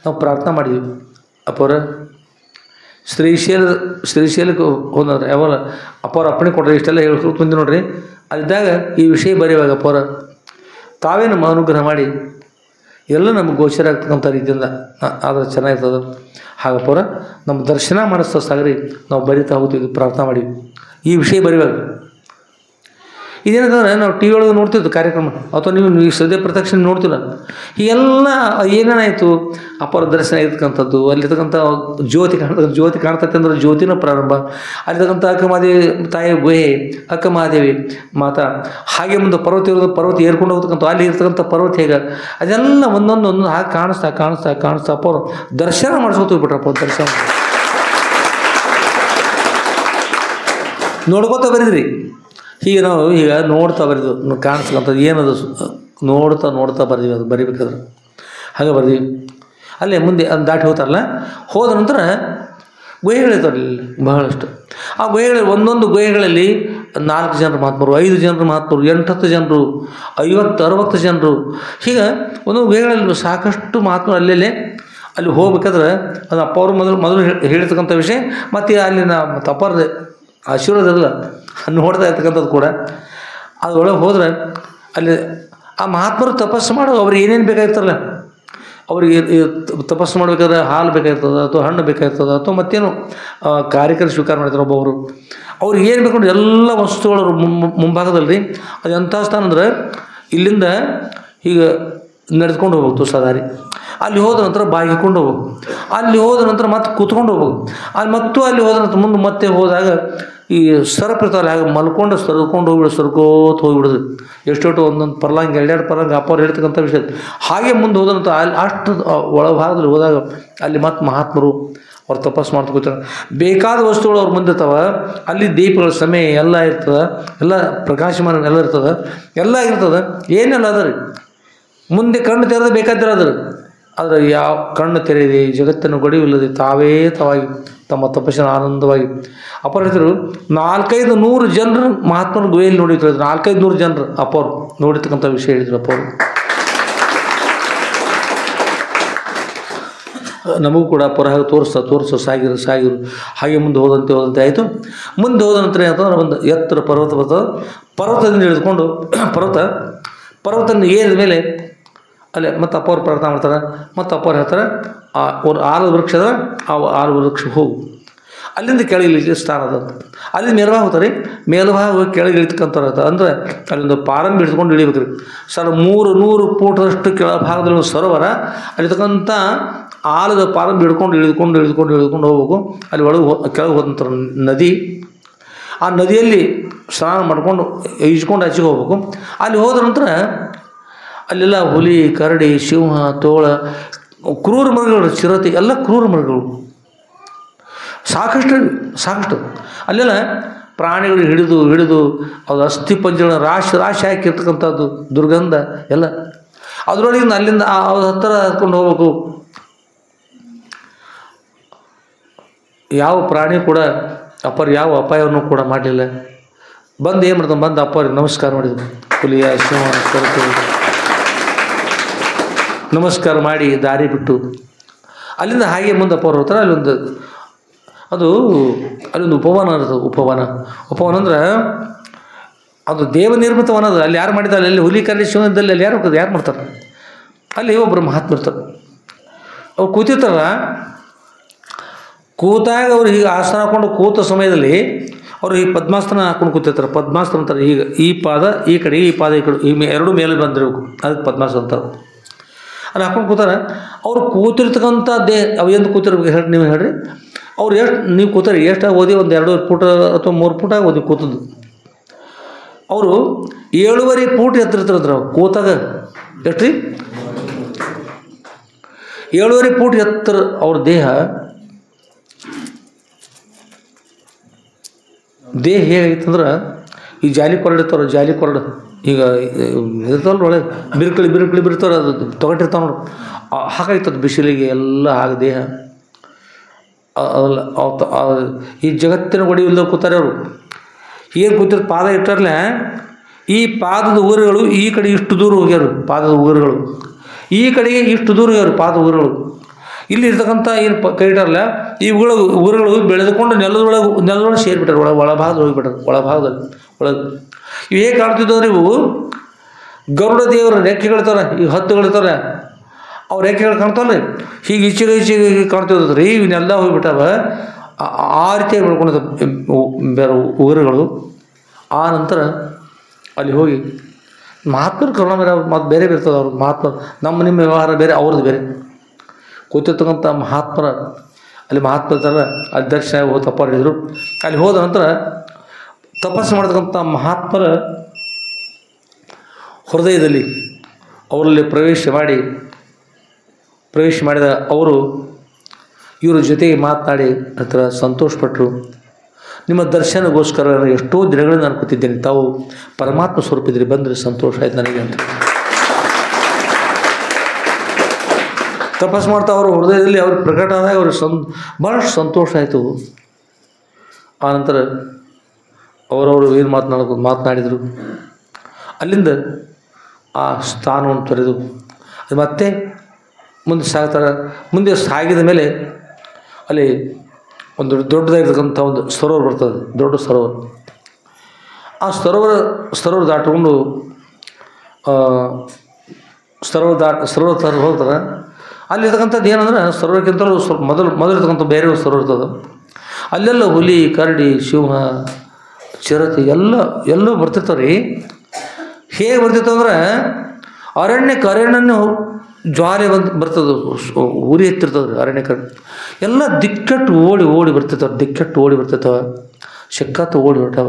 ನಾವು ಪ್ರಾರ್ಥನೆ ಮಾಡಿದ್ವಿ, ಅಪ್ಪವ್ರ ಶ್ರೀಶೈಲಕ್ಕೆ ಹೋದ್ರೆ ಯಾವಾಗ ಅಪ್ಪವ್ರ ಅಪ್ಪಣೆ ಕೊಡ್ರಿ, ಇಷ್ಟೆಲ್ಲ ಹೇಳ್ಕೊಂಡು ಬಂದು ನೋಡ್ರಿ. ಅಲ್ಲಿದ್ದಾಗ ಈ ವಿಷಯ ಬರೆಯುವಾಗ ಅಪ್ಪವ್ರ ತಾವೇ ನಮ್ಮ ಅನುಗ್ರಹ ಮಾಡಿ ಎಲ್ಲ ನಮಗೆ ಗೋಚರ ಆಗ್ತಕ್ಕಂಥ ರೀತಿಯಿಂದ ಆದರೆ ಚೆನ್ನಾಗಿರ್ತದೆ. ಹಾಗಪ್ಪವ್ರ ನಮ್ಮ ದರ್ಶನ ಮಾಡಿಸ್ತಾ ಸಾಗ್ರಿ ನಾವು ಬರಿತಾ ಹೋಗ್ತೀವಿ, ಪ್ರಾರ್ಥನೆ ಮಾಡಿ ಈ ವಿಷಯ ಬರೆಯುವಾಗ. ಇದೇನಂತಂದ್ರೆ ನಾವು ಟಿ ವಿ ಒಳಗೆ ನೋಡ್ತಿದ್ದು ಕಾರ್ಯಕ್ರಮ, ಅಥವಾ ನೀವು ಶ್ರದ್ಧೆ ಪ್ರತ್ಯಕ್ಷ ನೋಡ್ತಿಲ್ಲ. ಹೀಗೆಲ್ಲ ಏನೇನಾಯಿತು, ಅಪ್ಪರ ದರ್ಶನ ಇರ್ತಕ್ಕಂಥದ್ದು, ಅಲ್ಲಿರ್ತಕ್ಕಂಥ ಜ್ಯೋತಿ ಕಾಣ್ತೈತೆ ಅಂದ್ರೆ ಜ್ಯೋತಿನ ಪ್ರಾರಂಭ, ಅಲ್ಲಿರ್ತಕ್ಕಂಥ ಅಕ್ಕ ಮಹಾದೇವಿ ತಾಯಿ ಗುಹೆ, ಅಕ್ಕ ಮಹಾದೇವಿ ಮಾತಾ, ಹಾಗೆ ಮುಂದೆ ಪರ್ವತ ಏರ್ಕೊಂಡು ಹೋಗ್ತಕ್ಕಂಥ ಅಲ್ಲಿ ಇರ್ತಕ್ಕಂಥ ಪರ್ವತ ಹೇಗೆ, ಅದೆಲ್ಲ ಒಂದೊಂದು ಹಾಗೆ ಕಾಣಿಸ್ತಾ ಅಪ್ಪವ್ರು ದರ್ಶನ ಮಾಡಿಸ್ಕೊತ ಹೋಗ್ಬಿಟ್ರಪ್ಪ. ದರ್ಶನ ನೋಡ್ಕೋತ ಬರಿದ್ರಿ. ಹೀಗೆ ನಾವು ಈಗ ನೋಡ್ತಾ ಬರೆದು ಕಾಣಿಸ್ಕೊಂಥದ್ದು ಏನದು ನೋಡ್ತಾ ಬರ್ದೀವಿ, ಅದು ಬರಿಬೇಕಾದ್ರೆ ಹಾಗೆ ಬರ್ದೀವಿ. ಅಲ್ಲೇ ಮುಂದೆ ಅದು ದಾಟಿ ಹೋಗ್ತಾರಲ್ಲ, ಹೋದ ನಂತರ ಗುಹೆಗಳಿರ್ತಾವಲ್ಲ ಬಹಳಷ್ಟು. ಆ ಗುಹೆಗಳಲ್ಲಿ ಒಂದೊಂದು ಗುಹೆಗಳಲ್ಲಿ 4 ಜನರು ಮಹಾತ್ಮರು, 5 ಜನರು ಮಹಾತ್ಮರು, 8-10 ಜನರು, 50-60 ಜನರು, ಹೀಗೆ ಒಂದೊಂದು ಗುಹೆಗಳಲ್ಲಿ ಸಾಕಷ್ಟು ಮಹಾತ್ಮರು ಅಲ್ಲಿ ಹೋಗ್ಬೇಕಾದ್ರೆ ಅದು ಅಪ್ಪ ಅವರು ಮೊದಲು ಹೇಳಿರ್ತಕ್ಕಂಥ ವಿಷಯ. ಮತ್ತು ಅಲ್ಲಿನ ಅಪ್ಪರದ ಆಶೀರ್ವಾದ ನೋಡ್ತಾ ಇರ್ತಕ್ಕಂಥದ್ದು ಕೂಡ ಅದರೊಳಗೆ ಹೋದ್ರೆ ಅಲ್ಲಿ ಆ ಮಹಾತ್ಮರು ತಪಸ್ಸು ಮಾಡೋ ಅವ್ರಿಗೆ ಏನೇನು ಬೇಕಾಗಿರ್ತಾರಲ್ಲ ಅವ್ರಿಗೆ ತಪಸ್ಸು ಮಾಡಬೇಕಾದ್ರೆ ಹಾಲು ಬೇಕಾಗಿರ್ತದೆ ಅಥವಾ ಹಣ್ಣು ಬೇಕಾಗಿರ್ತದೆ ಅಥವಾ ಮತ್ತೇನು ಕಾರ್ಯಕ್ರಮ ಸ್ವೀಕಾರ ಮಾಡ್ತಾರೆ ಒಬ್ಬೊಬ್ಬರು. ಅವ್ರಿಗೆ ಏನು ಬೇಕು ಎಲ್ಲ ವಸ್ತುಗಳು ಮುಂಭಾಗದಲ್ಲಿ ಅದು ಎಂಥ ಸ್ಥಾನ ಅಂದ್ರೆ ಇಲ್ಲಿಂದ ಈಗ ನಡೆದುಕೊಂಡು ಹೋಗ್ಬೇಕು ತುಸದಾರಿ, ಅಲ್ಲಿ ಹೋದ ನಂತರ ಬಾಗಿಕೊಂಡು ಹೋಗ್ಬೇಕು, ಅಲ್ಲಿ ಹೋದ ನಂತರ ಮತ್ತೆ ಕೂತ್ಕೊಂಡು ಹೋಗ್ಬೇಕು, ಅಲ್ಲಿ ಮತ್ತು ಅಲ್ಲಿ ಹೋದ ನಂತರ ಮುಂದೆ ಮತ್ತೆ ಹೋದಾಗ ಈ ಸರಪಿರ್ತಾವಲ್ಲ ಹಾಗೆ ಮಲ್ಕೊಂಡು ಸರ್ಕೊಂಡು ಹೋಗ್ಬಿಡೋದು, ಸರ್ಕೋತ ಹೋಗ್ಬಿಡೋದು. ಎಷ್ಟೊಟ್ಟು ಒಂದೊಂದು ಪರ್ಲಾಂಗ್ ಎರಡೆರಡು ಪರ್ಲಾಂಗ್ ಅಪ್ಪವ್ರು ಹೇಳ್ತಕ್ಕಂಥ ವಿಷಯ. ಹಾಗೆ ಮುಂದೆ ಹೋದ ನಂತರ ಅಲ್ಲಿ ಅಷ್ಟು ಒಳಭಾಗದಲ್ಲಿ ಹೋದಾಗ ಅಲ್ಲಿ ಮತ್ತೆ ಮಹಾತ್ಮರು ಅವ್ರು ತಪಸ್ಸು ಮಾಡ್ತಾ ಕೂತಾರೆ. ಬೇಕಾದ ವಸ್ತುಗಳು ಅವ್ರ ಮುಂದೆ ಇರ್ತಾವೆ, ಅಲ್ಲಿ ದೀಪಗಳ ಸಮಯ ಎಲ್ಲ ಇರ್ತದೆ, ಎಲ್ಲ ಪ್ರಕಾಶಮಾನ ಎಲ್ಲ ಇರ್ತದೆ, ಎಲ್ಲ ಇರ್ತದೆ. ಏನೆಲ್ಲ ಅದ ರೀ ಮುಂದೆ ಕಣ್ಣು ತೆರೆದ ಬೇಕಾದ್ರೆ ಅದ್ರ ಆದರೆ ಯಾವ ಕಣ್ಣು ತೆರೆಯಿದೆ ಜಗತ್ತನ್ನು ಗಡಿವಿಲ್ಲದೆ ತಾವೇ ತಾವಾಗಿ ತಮ್ಮ ತಪಸ್ಸಿನ ಆನಂದವಾಗಿ ಅಪರಿತರು 400-500 ಜನರು ಮಹಾತ್ಮನ ಗುಹೆಯಲ್ಲಿ ನೋಡಿದ್ರು. 400-500 ಜನರು ಅಪ್ಪವ್ರು ನೋಡಿರ್ತಕ್ಕಂಥ ವಿಷಯ ಹೇಳಿದ್ರು ಅಪ್ಪವ್ರು. ನಮಗೂ ಕೂಡ ಪರಹಾಗ ತೋರಿಸ್ತಾ ಸಾಗಿರು ಹಾಗೆ ಮುಂದೆ ಹೋದಂತೆ ಆಯಿತು. ಮುಂದೆ ಹೋದ ನಂತರ ಏನಂತಂದ್ರೆ ಒಂದು ಎತ್ತರ ಪರ್ವತ ಬರ್ತದೆ. ಪರ್ವತದಿಂದ ಹಿಡಿದುಕೊಂಡು ಪರ್ವತದಿಂದ ಏರಿದ ಮೇಲೆ ಅಲ್ಲೇ ಮತ್ತು ಅಪ್ಪವ್ರು ಪ್ರಾರ್ಥನೆ ಮಾಡ್ತಾರೆ. ಮತ್ತು ಅಪ್ಪವ್ರು ಹೇಳ್ತಾರೆ ಒಂದು 6 ವೃಕ್ಷ ಅದ, ಆ 6 ವೃಕ್ಷ ಹೋಗು, ಅಲ್ಲಿಂದ ಕೆಳಗಿಳಿಗೆ ಸ್ಥಾನ ಅದ. ಅಲ್ಲಿ ಮೇಲ್ಭಾಗ ಹೋಗ್ತಾರೆ, ಮೇಲ್ಭಾಗ ಹೋಗಿ ಕೆಳಗೆ ಇಳಿತಕ್ಕಂಥವ್ರು ಅಂದರೆ ಅಲ್ಲಿಂದ ಪಾರಂ ಹಿಡಿದುಕೊಂಡು ಇಳಿಬೇಕು ರೀ. ಸರ್ 300 ಫೂಟದಷ್ಟು ಕೆಳಭಾಗದಲ್ಲಿ ಒಂದು ಸರೋವರ, ಅಲ್ಲಿರ್ತಕ್ಕಂಥ ಆಲದ ಪಾರಂ ಹಿಡ್ಕೊಂಡು ಇಳಿದುಕೊಂಡು ಹೋಗ್ಬೇಕು. ಅಲ್ಲಿ ಒಳಗೆ ಕೆಳಗೆ ಹೋದ ನಂತರ ನದಿ, ಆ ನದಿಯಲ್ಲಿ ಸ್ನಾನ ಮಾಡ್ಕೊಂಡು ಈಜ್ಕೊಂಡು ಆಚೆಗೆ ಹೋಗ್ಬೇಕು. ಅಲ್ಲಿ ಹೋದ ನಂತರ ಅಲ್ಲೆಲ್ಲ ಹುಲಿ, ಕರಡಿ, ಸಿಂಹ, ತೋಳ, ಕ್ರೂರ ಮೃಗಗಳು, ಚಿರತೆ ಎಲ್ಲ ಕ್ರೂರ ಮೃಗಗಳು ಸಾಕಷ್ಟು ಅಲ್ಲೆಲ್ಲ ಪ್ರಾಣಿಗಳು ಹಿಡಿದು ಅದು ಅಸ್ಥಿ ಪಂಜರಗಳ ರಾಶಿ ಹಾಕಿರ್ತಕ್ಕಂಥದ್ದು ದುರ್ಗಂಧ ಎಲ್ಲ ಅದರೊಳಗಿಂದ ಅಲ್ಲಿಂದ ಅವ್ರ ಹತ್ತಿರ ಹತ್ಕೊಂಡು ಹೋಗ್ಬೇಕು. ಯಾವ ಪ್ರಾಣಿ ಕೂಡ ಅಪ್ಪರು ಯಾವ ಅಪಾಯವನ್ನು ಕೂಡ ಮಾಡಲಿಲ್ಲ. ಬಂದು ಏನು ಮಾಡ್ತಾನೆ, ಬಂದು ಅಪ್ಪರಿಗೆ ನಮಸ್ಕಾರ ಮಾಡಿದ್ರು. ಹುಲಿಯ ಸಿಂಹ ಕರೆತು ನಮಸ್ಕಾರ ಮಾಡಿ ದಾರಿ ಬಿಟ್ಟು ಅಲ್ಲಿಂದ ಹಾಗೆ ಮುಂದೆ ಅಪ್ಪವ್ರು ಹೋಗ್ತಾರೆ. ಅಲ್ಲೊಂದು ಉಪವನ ಇರ್ತದೆ. ಉಪವನ ಅಂದ್ರೆ ಅದು ದೇವ ನಿರ್ಮಿತ ವನ. ಅದು ಅಲ್ಲಿ ಯಾರು ಮಾಡಿದ್ದಾರೆ, ಅಲ್ಲಿ ಹುಲಿ ಕರಡಿ ಶಿವನದಲ್ಲಿ ಅಲ್ಲಿ ಯಾರು ಮಾಡ್ತಾರೆ, ಅಲ್ಲಿ ಒಬ್ಬರು ಮಹಾತ್ಮ ಇರ್ತಾರೆ. ಅವ್ರು ಕೂತಿರ್ತಾರ. ಕೂತಾಗ ಅವ್ರು ಹೀಗೆ ಆಸನ ಹಾಕ್ಕೊಂಡು ಕೂತ ಸಮಯದಲ್ಲಿ ಅವರು ಈ ಪದ್ಮಾಸನ ಹಾಕ್ಕೊಂಡು ಕೂತಿರ್ತಾರೆ. ಪದ್ಮಾಸನ ಅಂತಾರೆ. ಈಗ ಈ ಪಾದ ಈ ಕಡೆ, ಈ ಪಾದ ಈ ಕಡೆ, ಈ ಎರಡು ಮೇಲೆ ಬಂದಿರಬೇಕು, ಅದಕ್ಕೆ ಪದ್ಮಾಸನ ಅಂತಾರೆ. ಅಲ್ಲಿ ಹಾಕ್ಕೊಂಡು ಕೂತಾರೆ. ಅವರು ಕೂತಿರ್ತಕ್ಕಂಥ ಅವು ಎಂದು ಕೂತಿರ್ಬೇಕು ಹೇಳಿ ನೀವು ಹೇಳ್ರಿ. ಅವ್ರು ನೀವು ಕೂತಾರೆ ಎಷ್ಟು ಓದಿ ಒಂದು 2 ಫೂಟ್ ಅಥವಾ 3 ಫೂಟ್ ಆಗಿ ಓದಿ ಕೂತದ್ದು. ಅವರು 7.5 ಫೂಟ್ ಎತ್ತಿರ್ತಾರಂದ್ರೆ ಅವ್ರು ಕೂತಾಗ. ಎಷ್ಟು ರೀ? 7.5 ಫೂಟ್ ಎತ್ತರ ಅವ್ರ ದೇಹ ಹೇಗಾಗಿತ್ತಂದ್ರೆ ಈ ಜಾಲಿ ಕೊರಡು ಇರ್ತಾವ್ರ, ಜಾಲಿ ಕೊರಡು ಈಗ ಇರ್ತಾವಲ್ಲ ಒಳಗೆ ಬಿರುಕಳಿ ಬಿರ್ತಾವ್ರ, ಅದು ತೊಗೊಂಡಿರ್ತಾವ ನೋಡು, ಹಾಗಾಗಿತ್ತದ ಬಿಸಿಲಿಗೆ ಎಲ್ಲ ಹಾಗೆ ದೇಹ. ಅದಲ್ಲ ಈ ಜಗತ್ತಿನ ಒಡಿ ಇಲ್ಲದ ಕೂತಾರೆ ಅವರು. ಏನು ಕೂತಿರ್ ಪಾದ ಇಟ್ಟಾರಲ್ಲ, ಈ ಪಾದದ ಉಗುರುಗಳು ಈ ಕಡೆ ಇಷ್ಟು ದೂರ ಹೋಗ್ಯಾರು. ಪಾದದ ಉಗುರುಗಳು ಈ ಕಡೆಗೆ ಇಷ್ಟು ದೂರ ಹೋಗ್ಯಾರು ಪಾದ ಉಗುರುಗಳು. ಇಲ್ಲಿ ಇರ್ತಕ್ಕಂಥ ಏನು ಕೈ ಇಟ್ಟಾರಲ್ಲ, ಈ ಉಗುರುಗಳು ಬೆಳೆದುಕೊಂಡು ನೆಲದೊಳಗೆ ಸೇರಿಬಿಟ್ಟಾರೆ. ಒಳಭಾಗದಲ್ಲಿ ಹೋಗಿಬಿಟ್ಟಾರೆ. ಒಳಗೆ ಇವು ಹೇಗೆ ಕಾಣ್ತಿದ್ದವು ಅಂದ್ರೆ, ಇವು ಗರುಡ ದೇವರ ರೆಕ್ಕೆಗಳಿರ್ತಾರೆ, ಈ ಹತ್ತುಗಳಿರ್ತಾರೆ, ಅವ್ರ ರೆಕ್ಕೆಗಳು ಕಾಣ್ತಾವಲ್ಲ, ಹೀಗೆ ಈಚೆಗೆ ಕಾಣ್ತಿದ್ರಿ. ಇವನ್ನೆಲ್ಲ ಹೋಗಿಬಿಟ್ಟಾವ. ಆ ರೀತಿಯಾಗಿ ಬೆಳ್ಕೊಂಡಿದ್ದ ಬೇರೆ ಉಗುರುಗಳು. ಆ ನಂತರ ಅಲ್ಲಿ ಹೋಗಿ ಮಹಾತ್ಮರು ಕರುಣ ಮತ್ತು ಬೇರೆ ಇರ್ತದೆ. ಅವ್ರಿಗೆ ಮಹಾತ್ಮರು ನಿಮ್ಮ ವ್ಯವಹಾರ ಬೇರೆ, ಅವ್ರದ್ದು ಬೇರೆ. ಕೂತಿರ್ತಕ್ಕಂಥ ಮಹಾತ್ಮರ ಅಲ್ಲಿ ಮಹಾತ್ಮ ಇರ್ತಾರೆ. ಅಲ್ಲಿ ದರ್ಶನ ಹೋಗಿ ತಪ್ಪ ಹೇಳಿದರು. ಅಲ್ಲಿ ಹೋದ ನಂತರ ತಪಸ್ಸು ಮಾಡ್ತಕ್ಕಂಥ ಮಹಾತ್ಮರ ಹೃದಯದಲ್ಲಿ ಅವರಲ್ಲಿ ಪ್ರವೇಶ ಮಾಡಿದ ಅವರು ಇವರ ಜೊತೆಗೆ ಮಾತನಾಡಿ ಹತ್ರ ಸಂತೋಷಪಟ್ಟರು. ನಿಮ್ಮ ದರ್ಶನಗೋಸ್ಕರ ಎಷ್ಟೋ ದಿನಗಳಿಂದ ನಾನು ಕೂತಿದ್ದೇನೆ, ತಾವು ಪರಮಾತ್ಮ ಸ್ವರೂಪಿದ್ರಿ, ಬಂದರೆ ಸಂತೋಷ ಆಯ್ತು ನನಗೆ ಅಂತ ತಪಸ್ಸು ಮಾಡ್ತಾ ಅವರು ಹೃದಯದಲ್ಲಿ ಅವ್ರಿಗೆ ಪ್ರಕಟ ಆದಾಗ ಅವ್ರಿಗೆ ಭಾಳಷ್ಟು ಸಂತೋಷ ಆಯಿತು. ಆನಂತರ ಅವರವರು ಏನು ಮಾತನಾಡಿದರು. ಅಲ್ಲಿಂದ ಆ ಸ್ಥಾನವನ್ನು ತೊರೆದು ಅದು ಮತ್ತೆ ಮುಂದೆ ಸಾಗ್ತಾರೆ. ಮುಂದೆ ಸಾಗಿದ ಮೇಲೆ ಅಲ್ಲಿ ಒಂದು ದೊಡ್ಡದಾಗಿರ್ತಕ್ಕಂಥ ಒಂದು ಸರೋವರ ಬರ್ತದೆ, ದೊಡ್ಡ ಸರೋವರ. ಆ ಸರೋವರ ದಾಟಿಕೊಂಡು ಸರೋವರ ಹೋಗ್ತಾರೆ. ಅಲ್ಲಿರ್ತಕ್ಕಂಥದ್ದು ಏನಂದ್ರೆ ಸರೋವರಕ್ಕಿಂತಲೂ ಸ್ವಲ್ಪ ಮೊದಲು ಇರ್ತಕ್ಕಂಥ ಬೇರೆ ಸರೋವರ ಇರ್ತದೆ. ಅಲ್ಲೆಲ್ಲ ಹುಲಿ, ಕರಡಿ, ಸಿಂಹ, ಚಿರತೆ ಎಲ್ಲೂ ಬರ್ತಿರ್ತಾವೆ ರೀ. ಹೇಗೆ ಬರ್ತಿರ್ತಾವಂದ್ರೆ ಅರಣ್ಯನೇ ಜ್ವಾಲೆ ಬರ್ತದೆ, ಉರಿ ಎತ್ತಿರ್ತದೆ ರೀ ಅರಣ್ಯಕ್ಕೆ. ಎಲ್ಲ ದಿಕ್ಕಟ್ಟು ಓಡಿ ಬರ್ತಿರ್ತಾವೆ, ಸಿಕ್ಕತ್ತು ಓಡಿ ಹೊರಟಾವ.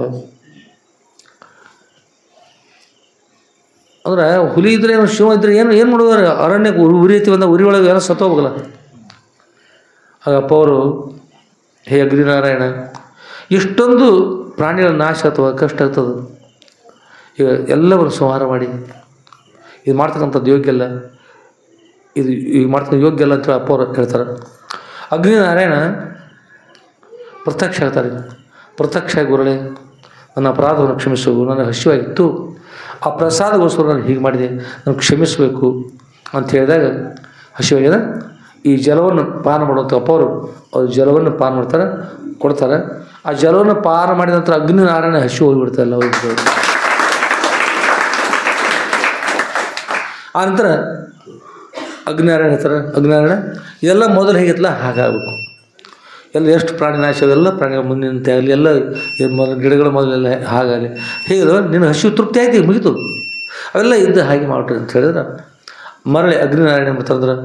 ಅಂದ್ರೆ ಹುಲಿ ಇದ್ರೆ ಏನು, ಶಿವ ಇದ್ರೆ ಏನು ಮಾಡೋದಾರೆ, ಅರಣ್ಯಕ್ಕೆ ಉರಿ ಎತ್ತಿ ಬಂದ ಉರಿ ಒಳಗೆ ಏನೋ ಸತ್ತೋಗಲ್ಲ. ಹಾಗಪ್ಪ ಅವರು, ಹೇ ಅಗ್ನಿನಾರಾಯಣ, ಇಷ್ಟೊಂದು ಪ್ರಾಣಿಗಳ ನಾಶ ಆಗ್ತವೆ, ಕಷ್ಟ ಆಗ್ತದೆ. ಈಗ ಎಲ್ಲವನ್ನು ಸಂಹಾರ ಮಾಡಿ ಇದು ಮಾಡ್ತಕ್ಕಂಥದ್ದು ಯೋಗ್ಯ ಅಲ್ಲ, ಈಗ ಮಾಡ್ತಕ್ಕಂಥ ಯೋಗ್ಯ ಅಲ್ಲ ಅಂತೇಳಿ ಅಪ್ಪ ಅವರು ಹೇಳ್ತಾರೆ. ಅಗ್ನಿನಾರಾಯಣ ಪ್ರತ್ಯಕ್ಷ ಹೇಳ್ತಾರೆ. ಪ್ರತ್ಯಕ್ಷ ಗುರುಳೆ, ನನ್ನ ಅಪರಾಧವನ್ನು ಕ್ಷಮಿಸು, ನನಗೆ ಹಸಿವಾಗಿತ್ತು, ಆ ಪ್ರಸಾದಗೋಸ್ಕರ ನಾನು ಹೀಗೆ ಮಾಡಿದೆ, ನಾನು ಕ್ಷಮಿಸಬೇಕು ಅಂತ ಹೇಳಿದಾಗ ಹಸಿವಾಗಿದೆ. ಈ ಜಲವನ್ನು ಪಾನ ಮಾಡುವಂಥ ಅಪ್ಪ ಅವರು ಜಲವನ್ನು ಪಾನ ಮಾಡ್ತಾರೆ, ಕೊಡ್ತಾರೆ. ಆ ಜಲವನ್ನು ಪಾನ ಮಾಡಿದ ನಂತರ ಅಗ್ನಿನಾರಾಯಣ ಹಸಿ ಹೋಗಿಬಿಡ್ತಾರಲ್ಲ ಅವ್ರಿಗೆ. ಆ ನಂತರ ಅಗ್ನಿನಾರಾಯಣ ಹೇಳ್ತಾರೆ, ಅಗ್ನಿನಾರಾಯಣ ಇದೆಲ್ಲ ಮೊದಲು ಹೇಗಿತ್ತಲ್ಲ ಹಾಗಾಗಬೇಕು. ಎಲ್ಲ ಎಷ್ಟು ಪ್ರಾಣಿ ನಾಶ, ಎಲ್ಲ ಪ್ರಾಣಿಗಳ ಮುಂದಿನಂತೆ ಆಗಲಿ, ಎಲ್ಲ ಗಿಡಗಳ ಮೊದಲೆಲ್ಲ ಹಾಗಾಗಲಿ. ಹೇಗಿದ್ರು ನಿನ್ನ ಹಸಿವು ತೃಪ್ತಿ ಆಯ್ತು, ಮುಗಿತು, ಅವೆಲ್ಲ ಇದ್ದು ಹಾಗೆ ಮಾಡ್ರಿ ಅಂತ ಹೇಳಿದ್ರೆ ಮರಳಿ ಅಗ್ನಿನಾರಾಯಣ ಮಾಡ್ತಾರಂದ್ರೆ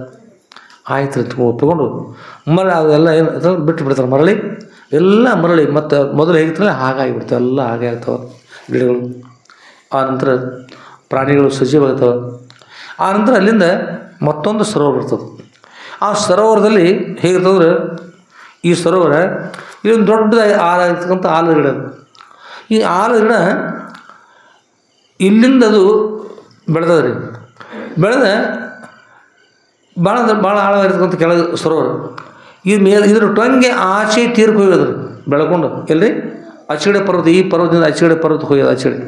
ಆಯ್ತು ಒಪ್ಪಿಕೊಂಡು ಮರಳಿ ಅದೆಲ್ಲ ಏನು ಬಿಟ್ಟು ಬಿಡ್ತಾರೆ. ಮರಳಿ ಮತ್ತು ಮೊದಲು ಹೇಗಿತ್ತಲ್ಲ ಹಾಗಾಗಿಬಿಡ್ತಾವೆ, ಎಲ್ಲ ಹಾಗೆ ಆಗ್ತಾವೆ ಗಿಡಗಳು. ಆ ನಂತರ ಪ್ರಾಣಿಗಳು ಸಜೀವಾಗ್ತವೆ. ಆ ನಂತರ ಅಲ್ಲಿಂದ ಮತ್ತೊಂದು ಸರೋವರ ಬರ್ತದೆ. ಆ ಸರೋವರದಲ್ಲಿ ಹೇಗಿರ್ತಂದ್ರೆ, ಈ ಸರೋವರ ಇದೊಂದು ದೊಡ್ಡ ಆಗಿರ್ತಕ್ಕಂಥ ಆಲದ ಗಿಡ. ಈ ಆಲದ ಗಿಡ ಇಲ್ಲಿಂದ ಅದು ಬೆಳೆದದ ರೀ. ಬೆಳೆದ ಭಾಳ ಆಳವಾಗಿರ್ತಕ್ಕಂಥ ಕೆಳಗೆ ಸರೋವರ. ಇದ್ರ ಟೊಂಗೆ ಆಚೆ ತೀರ್ಕು ಹೋಗೋದ್ರಿ ಬೆಳ್ಕೊಂಡು. ಎಲ್ಲಿ ಆಚೆಗಡೆ ಪರ್ವತ, ಈ ಪರ್ವತದಿಂದ ಆಚೆಗಡೆ ಪರ್ವತ ಹೋಗ್ಯದ. ಆಚೆಗಡೆ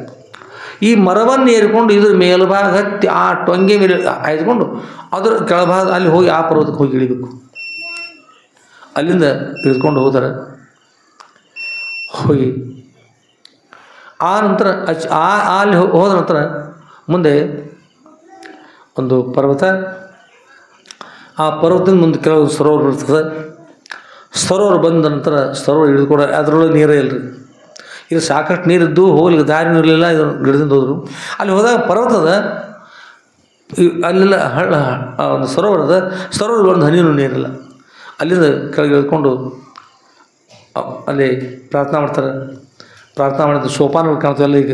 ಈ ಮರವನ್ನು ಏರಿಕೊಂಡು ಇದ್ರ ಮೇಲ್ಭಾಗ ಹತ್ತಿ ಆ ಟೊಂಗೆ ಮೇಲೆ ಆಯ್ದುಕೊಂಡು ಅದ್ರ ಕೆಳಭಾಗ ಅಲ್ಲಿ ಹೋಗಿ ಆ ಪರ್ವತಕ್ಕೆ ಹೋಗಿ ಇಳಿಬೇಕು. ಅಲ್ಲಿಂದ ಇಳಿದುಕೊಂಡು ಹೋದರೆ ಹೋಗಿ ಆ ನಂತರ ಅಲ್ಲಿ ಹೋದ ನಂತರ ಮುಂದೆ ಒಂದು ಪರ್ವತ, ಆ ಪರ್ವತದಿಂದ ಮುಂದೆ ಕೆಲವು ಸರೋವರ ಬರ್ತದೆ. ಸರೋವರ ಬಂದ ನಂತರ ಸರೋವರ ಇಳಿದುಕೊಂಡು ಅದರೊಳಗೆ ನೀರೇ ಇಲ್ಲರಿ. ಇದು ಸಾಕಷ್ಟು ನೀರಿದ್ದು ಹೋಗ್ಲಿಕ್ಕೆ ದಾರಿನೂ ಇರಲಿಲ್ಲ. ಇದು ಗಿಡದಿಂದ ಹೋದರು. ಅಲ್ಲಿ ಹೋದಾಗ ಪರ್ವತದ ಅಲ್ಲೆಲ್ಲ ಹಳ್ಳ, ಒಂದು ಸರೋವರದ ಒಂದು ಹನಿನೂ ನೀರಿಲ್ಲ. ಅಲ್ಲಿಂದ ಕೆಳಗೆ ಇಳ್ಕೊಂಡು ಅಲ್ಲಿ ಪ್ರಾರ್ಥನಾ ಮಾಡ್ತಾರೆ. ಪ್ರಾರ್ಥನಾ ಮಾಡಿದ ಸೋಪಾನಗಳು ಕಾಣ್ತಾವೆ. ಎಲ್ಲ ಈಗ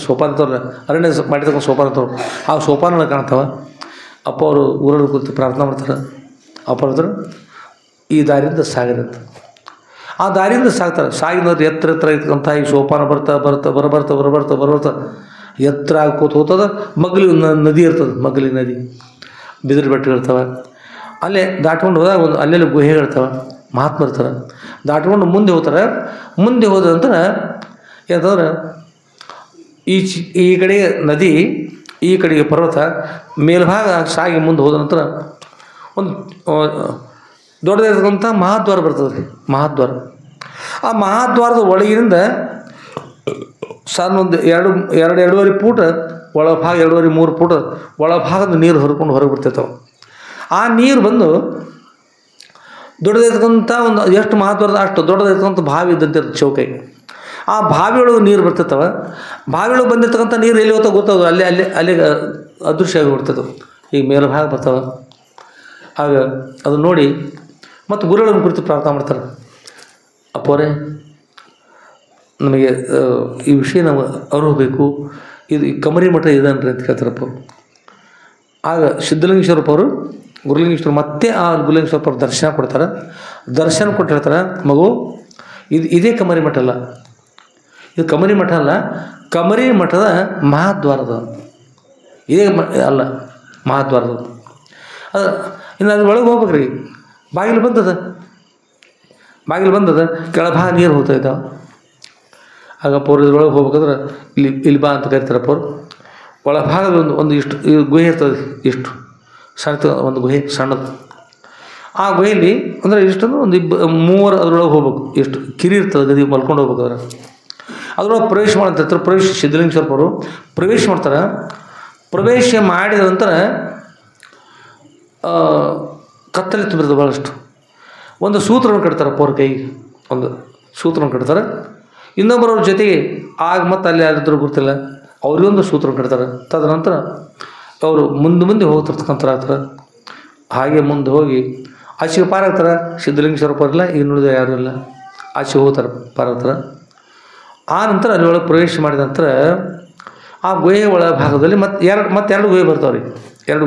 ಸೋಪಾನ ಅಂತವ್ರಲ್ಲ, ಅರಣ್ಯ ಮಾಡಿರ್ತಕ್ಕಂಥ ಸೋಪಾನ ಅಂತವ್ರು, ಆ ಸೋಪಾನಗಳು ಕಾಣ್ತಾವೆ. ಅಪ್ಪ ಅವರು ಊರಲ್ಲಿ ಕೂತು ಪ್ರಾರ್ಥನಾ ಮಾಡ್ತಾರೆ. ಅಪ್ಪ ಹೇಳ್ತಾರೆ, ಈ ದಾರಿಯಿಂದ ಸಾಗಿರಂತ. ಆ ದಾರಿಯಿಂದ ಸಾಗ್ತಾರೆ. ಸಾಗಿನವ್ರು ಎತ್ತರ ಇರ್ತಕ್ಕಂಥ ಈ ಸೋಪಾನ ಬರ್ತಾ ಎತ್ತರ ಆಗ್ಕೋತ ಹೋಗ್ತದೆ. ಮಗ್ಲಿಗೆ ನದಿ ಇರ್ತದೆ, ಮಗ್ಲಿಗೆ ನದಿ, ಬಿದಿರು ಬೆಟ್ಟಗಳಿರ್ತವೆ. ಅಲ್ಲೇ ದಾಟ್ಕೊಂಡು ಹೋದಾಗ ಒಂದು ಅಲ್ಲೆಲ್ಲ ಗುಹೆಗಳಿರ್ತವೆ, ಮಹಾತ್ಮ ಇರ್ತಾರೆ. ದಾಟ್ಕೊಂಡು ಮುಂದೆ ಹೋಗ್ತಾರೆ. ಮುಂದೆ ಹೋದ ನಂತರ ಏನಂತಂದ್ರೆ ಈ ಕಡೆಗೆ ನದಿ, ಈ ಕಡೆಗೆ ಪರ್ವತ, ಮೇಲ್ಭಾಗ ಸಾಗಿ ಮುಂದೆ ಹೋದ ನಂತರ ಒಂದು ದೊಡ್ಡದಾಗಿರ್ತಕ್ಕಂಥ ಮಹಾದ್ವಾರ ಬರ್ತದೆ ರೀ. ಮಹಾದ್ವಾರ. ಆ ಮಹಾದ್ವಾರದ ಒಳಗಿನಿಂದ ಒಂದು 2-2.5 ಫೂಟ್ ಒಳಭಾಗ, 2.5-3 ಫೂಟ್ ಒಳಭಾಗದ ನೀರು ಹರ್ಕೊಂಡು ಹೊರಗೆ ಬರ್ತಿರ್ತಾವೆ. ಆ ನೀರು ಬಂದು ದೊಡ್ಡದಾಗಿರ್ತಕ್ಕಂಥ ಒಂದು ಎಷ್ಟು ಮಹಾದ್ವಾರದ ಅಷ್ಟು ದೊಡ್ಡದಾಗಿರ್ತಕ್ಕಂಥ ಬಾವಿ ಇದ್ದಂತೆ ಚೌಕೈ. ಆ ಬಾವಿಯೊಳಗೆ ನೀರು ಬರ್ತಿರ್ತವೆ. ಬಾವಿಯೊಳಗೆ ಬಂದಿರ್ತಕ್ಕಂಥ ನೀರು ಎಲ್ಲಿ ಹೋಗ್ತಾ ಗೊತ್ತಾಗ ಅಲ್ಲಿ ಅದೃಶ್ಯ ಆಗಿ ಬಿಡ್ತದೆ. ಈಗ ಮೇಲ್ಭಾಗ ಬರ್ತಾವೆ. ಆಗ ಅದು ನೋಡಿ ಮತ್ತು ಗುರುಗಳನ್ನು ಕುರಿತು ಪ್ರಾರ್ಥನೆ ಮಾಡ್ತಾರೆ. ಅಪ್ಪೋರೆ, ನಮಗೆ ಈ ವಿಷಯ ನಾವು ಅರಿವು ಬೇಕು, ಇದು ಕಮರಿ ಮಠ ಇದನ್ರಿ ಅಂತ ಕೇಳ್ತಾರಪ್ಪ. ಆಗ ಸಿದ್ಧಲಿಂಗೇಶ್ವರಪ್ಪ ಅವರು ಗುರುಲಿಂಗೇಶ್ವರ ಮತ್ತೆ ಆ ಗುರುಲಿಂಗೇಶ್ವರಪ್ಪ ಅವರು ದರ್ಶನ ಕೊಡ್ತಾರೆ. ದರ್ಶನ ಕೊಟ್ಟು ಹೇಳ್ತಾರೆ, ಮಗು ಇದೇ ಕಮರಿ ಮಠ ಅಲ್ಲ, ಇದು ಕಮರಿ ಮಠ ಅಲ್ಲ, ಕಮರಿ ಮಠದ ಮಹಾದ್ವಾರದ ಇದೇ ಅಲ್ಲ, ಮಹಾದ್ವಾರದ. ಅದು ಇನ್ನು ಅದ್ರ ಒಳಗೆ ಹೋಗ್ಬೇಕ್ರಿ. ಬಾಗಿಲು ಬಂದದ ಕೆಳಭಾಗ ನೀರು ಹೋಗ್ತಾ ಇದ್ದಾವೆ. ಆಗಪ್ಪ ಅವ್ರು ಇದ್ರೊಳಗೆ ಹೋಗ್ಬೇಕಾದ್ರೆ ಇಲ್ಲಿ ಬಾ ಅಂತ ಕರಿತಾರಪ್ಪ ಅವರು. ಒಳಭಾಗದ ಒಂದು ಇಷ್ಟು ಗುಹೆ ಇರ್ತದೆ, ಇಷ್ಟು ಸಣ್ಣ ಒಂದು ಗುಹೆ, ಸಣ್ಣದು. ಆ ಗುಹೆಯಲ್ಲಿ ಅಂದರೆ ಇಷ್ಟಂದ್ರೆ ಒಂದು 3 ಅದ್ರೊಳಗೆ ಹೋಗ್ಬೇಕು. ಎಷ್ಟು ಕಿರಿ ಇರ್ತದೆ, ಗದಿ ಮಲ್ಕೊಂಡು ಹೋಗ್ಬೇಕಾದ್ರೆ ಅದ್ರೊಳಗೆ ಪ್ರವೇಶ ಮಾಡ್ತಿರ್ತಾರೆ. ಸಿದ್ಧಲಿಂಗೇಶ್ವರಪ್ಪವರು ಪ್ರವೇಶ ಮಾಡ್ತಾರೆ. ಪ್ರವೇಶ ಮಾಡಿದ ನಂತರ ಕತ್ತಲೆ ತುಂಬಿರ್ತದೆ ಭಾಳಷ್ಟು. ಒಂದು ಸೂತ್ರವನ್ನು ಕಟ್ತಾರೆ ಅಪ್ಪವ್ರ ಕೈಗೆ, ಒಂದು ಸೂತ್ರವನ್ನು ಕಟ್ತಾರೆ. ಇನ್ನೊಬ್ಬರವ್ರ ಜೊತೆಗೆ ಆಗ ಮತ್ತೆ ಅಲ್ಲಿ ಯಾರಿದ್ರು ಗೊತ್ತಿಲ್ಲ, ಅವ್ರಿಗೊಂದು ಸೂತ್ರವನ್ನು ಕಟ್ತಾರೆ. ತದನಂತರ ಅವರು ಮುಂದೆ ಹೋಗ್ತಿರ್ತಕ್ಕಂಥ ಹಾಗೆ ಮುಂದೆ ಹೋಗಿ ಆಚೆಗೆ ಪಾರಾಗ್ತಾರೆ. ಸಿದ್ಧಲಿಂಗೇಶ್ವರ ಬರಲ್ಲ, ಇನ್ನುಳಿದ ಯಾರೂ ಇಲ್ಲ, ಆಚೆಗೆ ಹೋಗ್ತಾರೆ, ಪಾರಾಗ್ತಾರೆ. ಆ ನಂತರ ಅಲ್ಲಿ ಒಳಗೆ ಪ್ರವೇಶ ಮಾಡಿದ ನಂತರ ಆ ಗುಹೆ ಒಳ ಭಾಗದಲ್ಲಿ ಎರಡು ಗುಹೆ ಬರ್ತಾವೆ ರೀ. ಎರಡು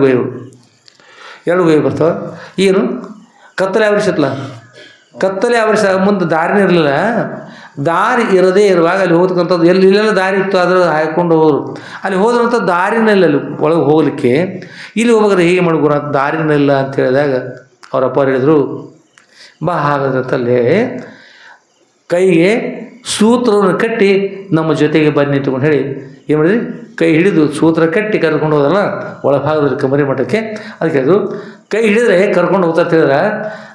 ಗುಹೆ ಬರ್ತಾವೆ. ಏನು ಕತ್ತಲೆ ಆವರಿಸತ್ತಲ್ಲ, ಕತ್ತಲೆ ಆವರಿಸ ಮುಂದೆ ದಾರಿನೇ ಇರಲಿಲ್ಲ. ದಾರಿ ಇರದೇ ಇರುವಾಗ ಅಲ್ಲಿ ಹೋಗ್ತಕ್ಕಂಥದ್ದು ಇಲ್ಲೆಲ್ಲ ದಾರಿ ಇತ್ತು, ಅದ್ರ ಹಾಯ್ಕೊಂಡು ಹೋದರು. ಅಲ್ಲಿ ಹೋದ್ರಂಥ ದಾರಿನೆಲ್ಲ ಅಲ್ಲಿ ಒಳಗೆ ಹೋಗಲಿಕ್ಕೆ, ಇಲ್ಲಿ ಹೋಗ್ಬೇಕಾದ್ರೆ ಹೀಗೆ ಮಾಡ್ಬೋರ ದಾರಿನೆಲ್ಲ ಅಂತ ಹೇಳಿದಾಗ ಅವ್ರ ಅಪ್ಪ ಹೇಳಿದರು, ಬಾ ಹಾಗಾದ್ರಂತಲ್ಲೇ ಕೈಗೆ ಸೂತ್ರವನ್ನು ಕಟ್ಟಿ ನಮ್ಮ ಜೊತೆಗೆ ಬನ್ನಿ ನಿಂತ್ಕೊಂಡು ಹೇಳಿ ಏನು ಮಾಡಿದ್ರಿ, ಕೈ ಹಿಡಿದು ಸೂತ್ರ ಕಟ್ಟಿ ಕರ್ಕೊಂಡು ಹೋದಲ್ಲ ಒಳಭಾಗದಲ್ಲಿ ಕಮರಿ ಮಠಕ್ಕೆ. ಅದಕ್ಕೆ ಅದು ಕೈ ಹಿಡಿದ್ರೆ ಕರ್ಕೊಂಡು ಹೋಗ್ತಾ ಹೇಳಿದ್ರೆ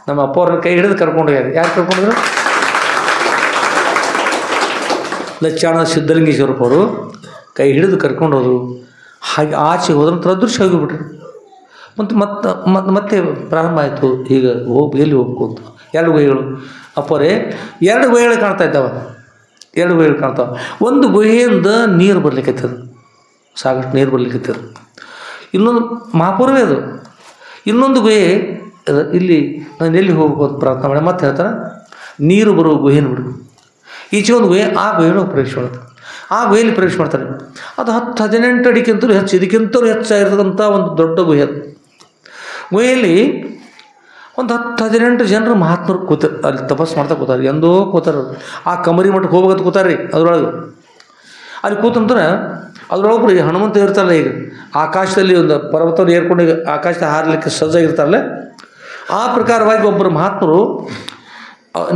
ನಮ್ಮ ಅಪ್ಪ ಅವ್ರನ್ನ ಕೈ ಹಿಡಿದು ಕರ್ಕೊಂಡು ಹೋಗ್ಯಾರ. ಯಾರು ಕರ್ಕೊಂಡ್ರು? ಲಚ್ಚಾಣ ಸಿದ್ಧಲಿಂಗೇಶ್ವರಪ್ಪ ಅವರು ಕೈ ಹಿಡಿದು ಕರ್ಕೊಂಡು ಹೋದರು. ಹಾಗೆ ಆಚೆ ಹೋದ್ರಂತ ಅದೃಶ್ಯ ಹೋಗಿಬಿಟ್ರು. ಮತ್ತೆ ಪ್ರಾರಂಭ ಆಯಿತು. ಈಗ ಎಲ್ಲಿ ಹೋಗ್ಬೇಕು ಅಂತ ಎರಡು ಗುಹೆಗಳು ಅಪ್ಪರೇ, ಎರಡು ಗುಹೆಗಳು ಕಾಣ್ತಾ ಇದ್ದಾವೆ. ಎರಡು ಗುಹೆಗಳು ಕಾಣ್ತಾವೆ. ಒಂದು ಗುಹೆಯಿಂದ ನೀರು ಬರ್ಲಿಕ್ಕತ್ತದ, ಸಾಕಷ್ಟು ನೀರು ಬರ್ಲಿಕ್ಕತ್ತದ. ಇನ್ನೊಂದು ಮಹಾಪೂರ್ವೇ ಅದು. ಇನ್ನೊಂದು ಗುಹೆ ಇಲ್ಲಿ ನಾನು ಎಲ್ಲಿ ಹೋಗ್ಬೇಕು ಅಂತ ಪ್ರಾರ್ಥನೆ ಮಾಡಿ ಮತ್ತೆ ಹೇಳ್ತಾರೆ, ನೀರು ಬರುವ ಗುಹೆನ ಬಿಡು. ಈಚೆ ಒಂದು ಗುಹೆ, ಆ ಗುಹೆಯನ್ನು ಪ್ರವೇಶ ಮಾಡ್ತಾರೆ. ಆ ಗುಹೆಯಲ್ಲಿ ಪ್ರವೇಶ ಮಾಡ್ತಾರೆ. ಅದು 10-18 ಅಡಿಗಿಂತಲೂ ಹೆಚ್ಚು, ಇದಕ್ಕಿಂತಲೂ ಹೆಚ್ಚಾಗಿರ್ತಕ್ಕಂಥ ಒಂದು ದೊಡ್ಡ ಗುಹೆ. ಅದು ಗುಹೆಯಲ್ಲಿ ಒಂದು 10-18 ಜನರು ಮಹಾತ್ಮರು ಅಲ್ಲಿ ತಪಸ್ಸು ಮಾಡ್ತಾ ಕೂತಾರೆ. ಎಂದೋ ಕೂತಾರೆ. ಆ ಕಮರಿ ಮಠಕ್ಕೆ ಹೋಗ್ಬೇಕಂತ ಕೂತಾರೆ ರೀ. ಅದ್ರೊಳಗೆ ಅಲ್ಲಿ ಕೂತಂದ್ರೆ ಅದ್ರೊಳಗೆ ಹನುಮಂತ ಇರ್ತಾರಲ್ಲ, ಈಗ ಆಕಾಶದಲ್ಲಿ ಒಂದು ಪರ್ವತವನ್ನು ಏರ್ಕೊಂಡು ಈಗ ಆಕಾಶದ ಹಾರಲಿಕ್ಕೆ ಸಜ್ಜಾಗಿರ್ತಾರಲ್ಲ, ಆ ಪ್ರಕಾರವಾಗಿ ಒಬ್ಬರು ಮಹಾತ್ಮರು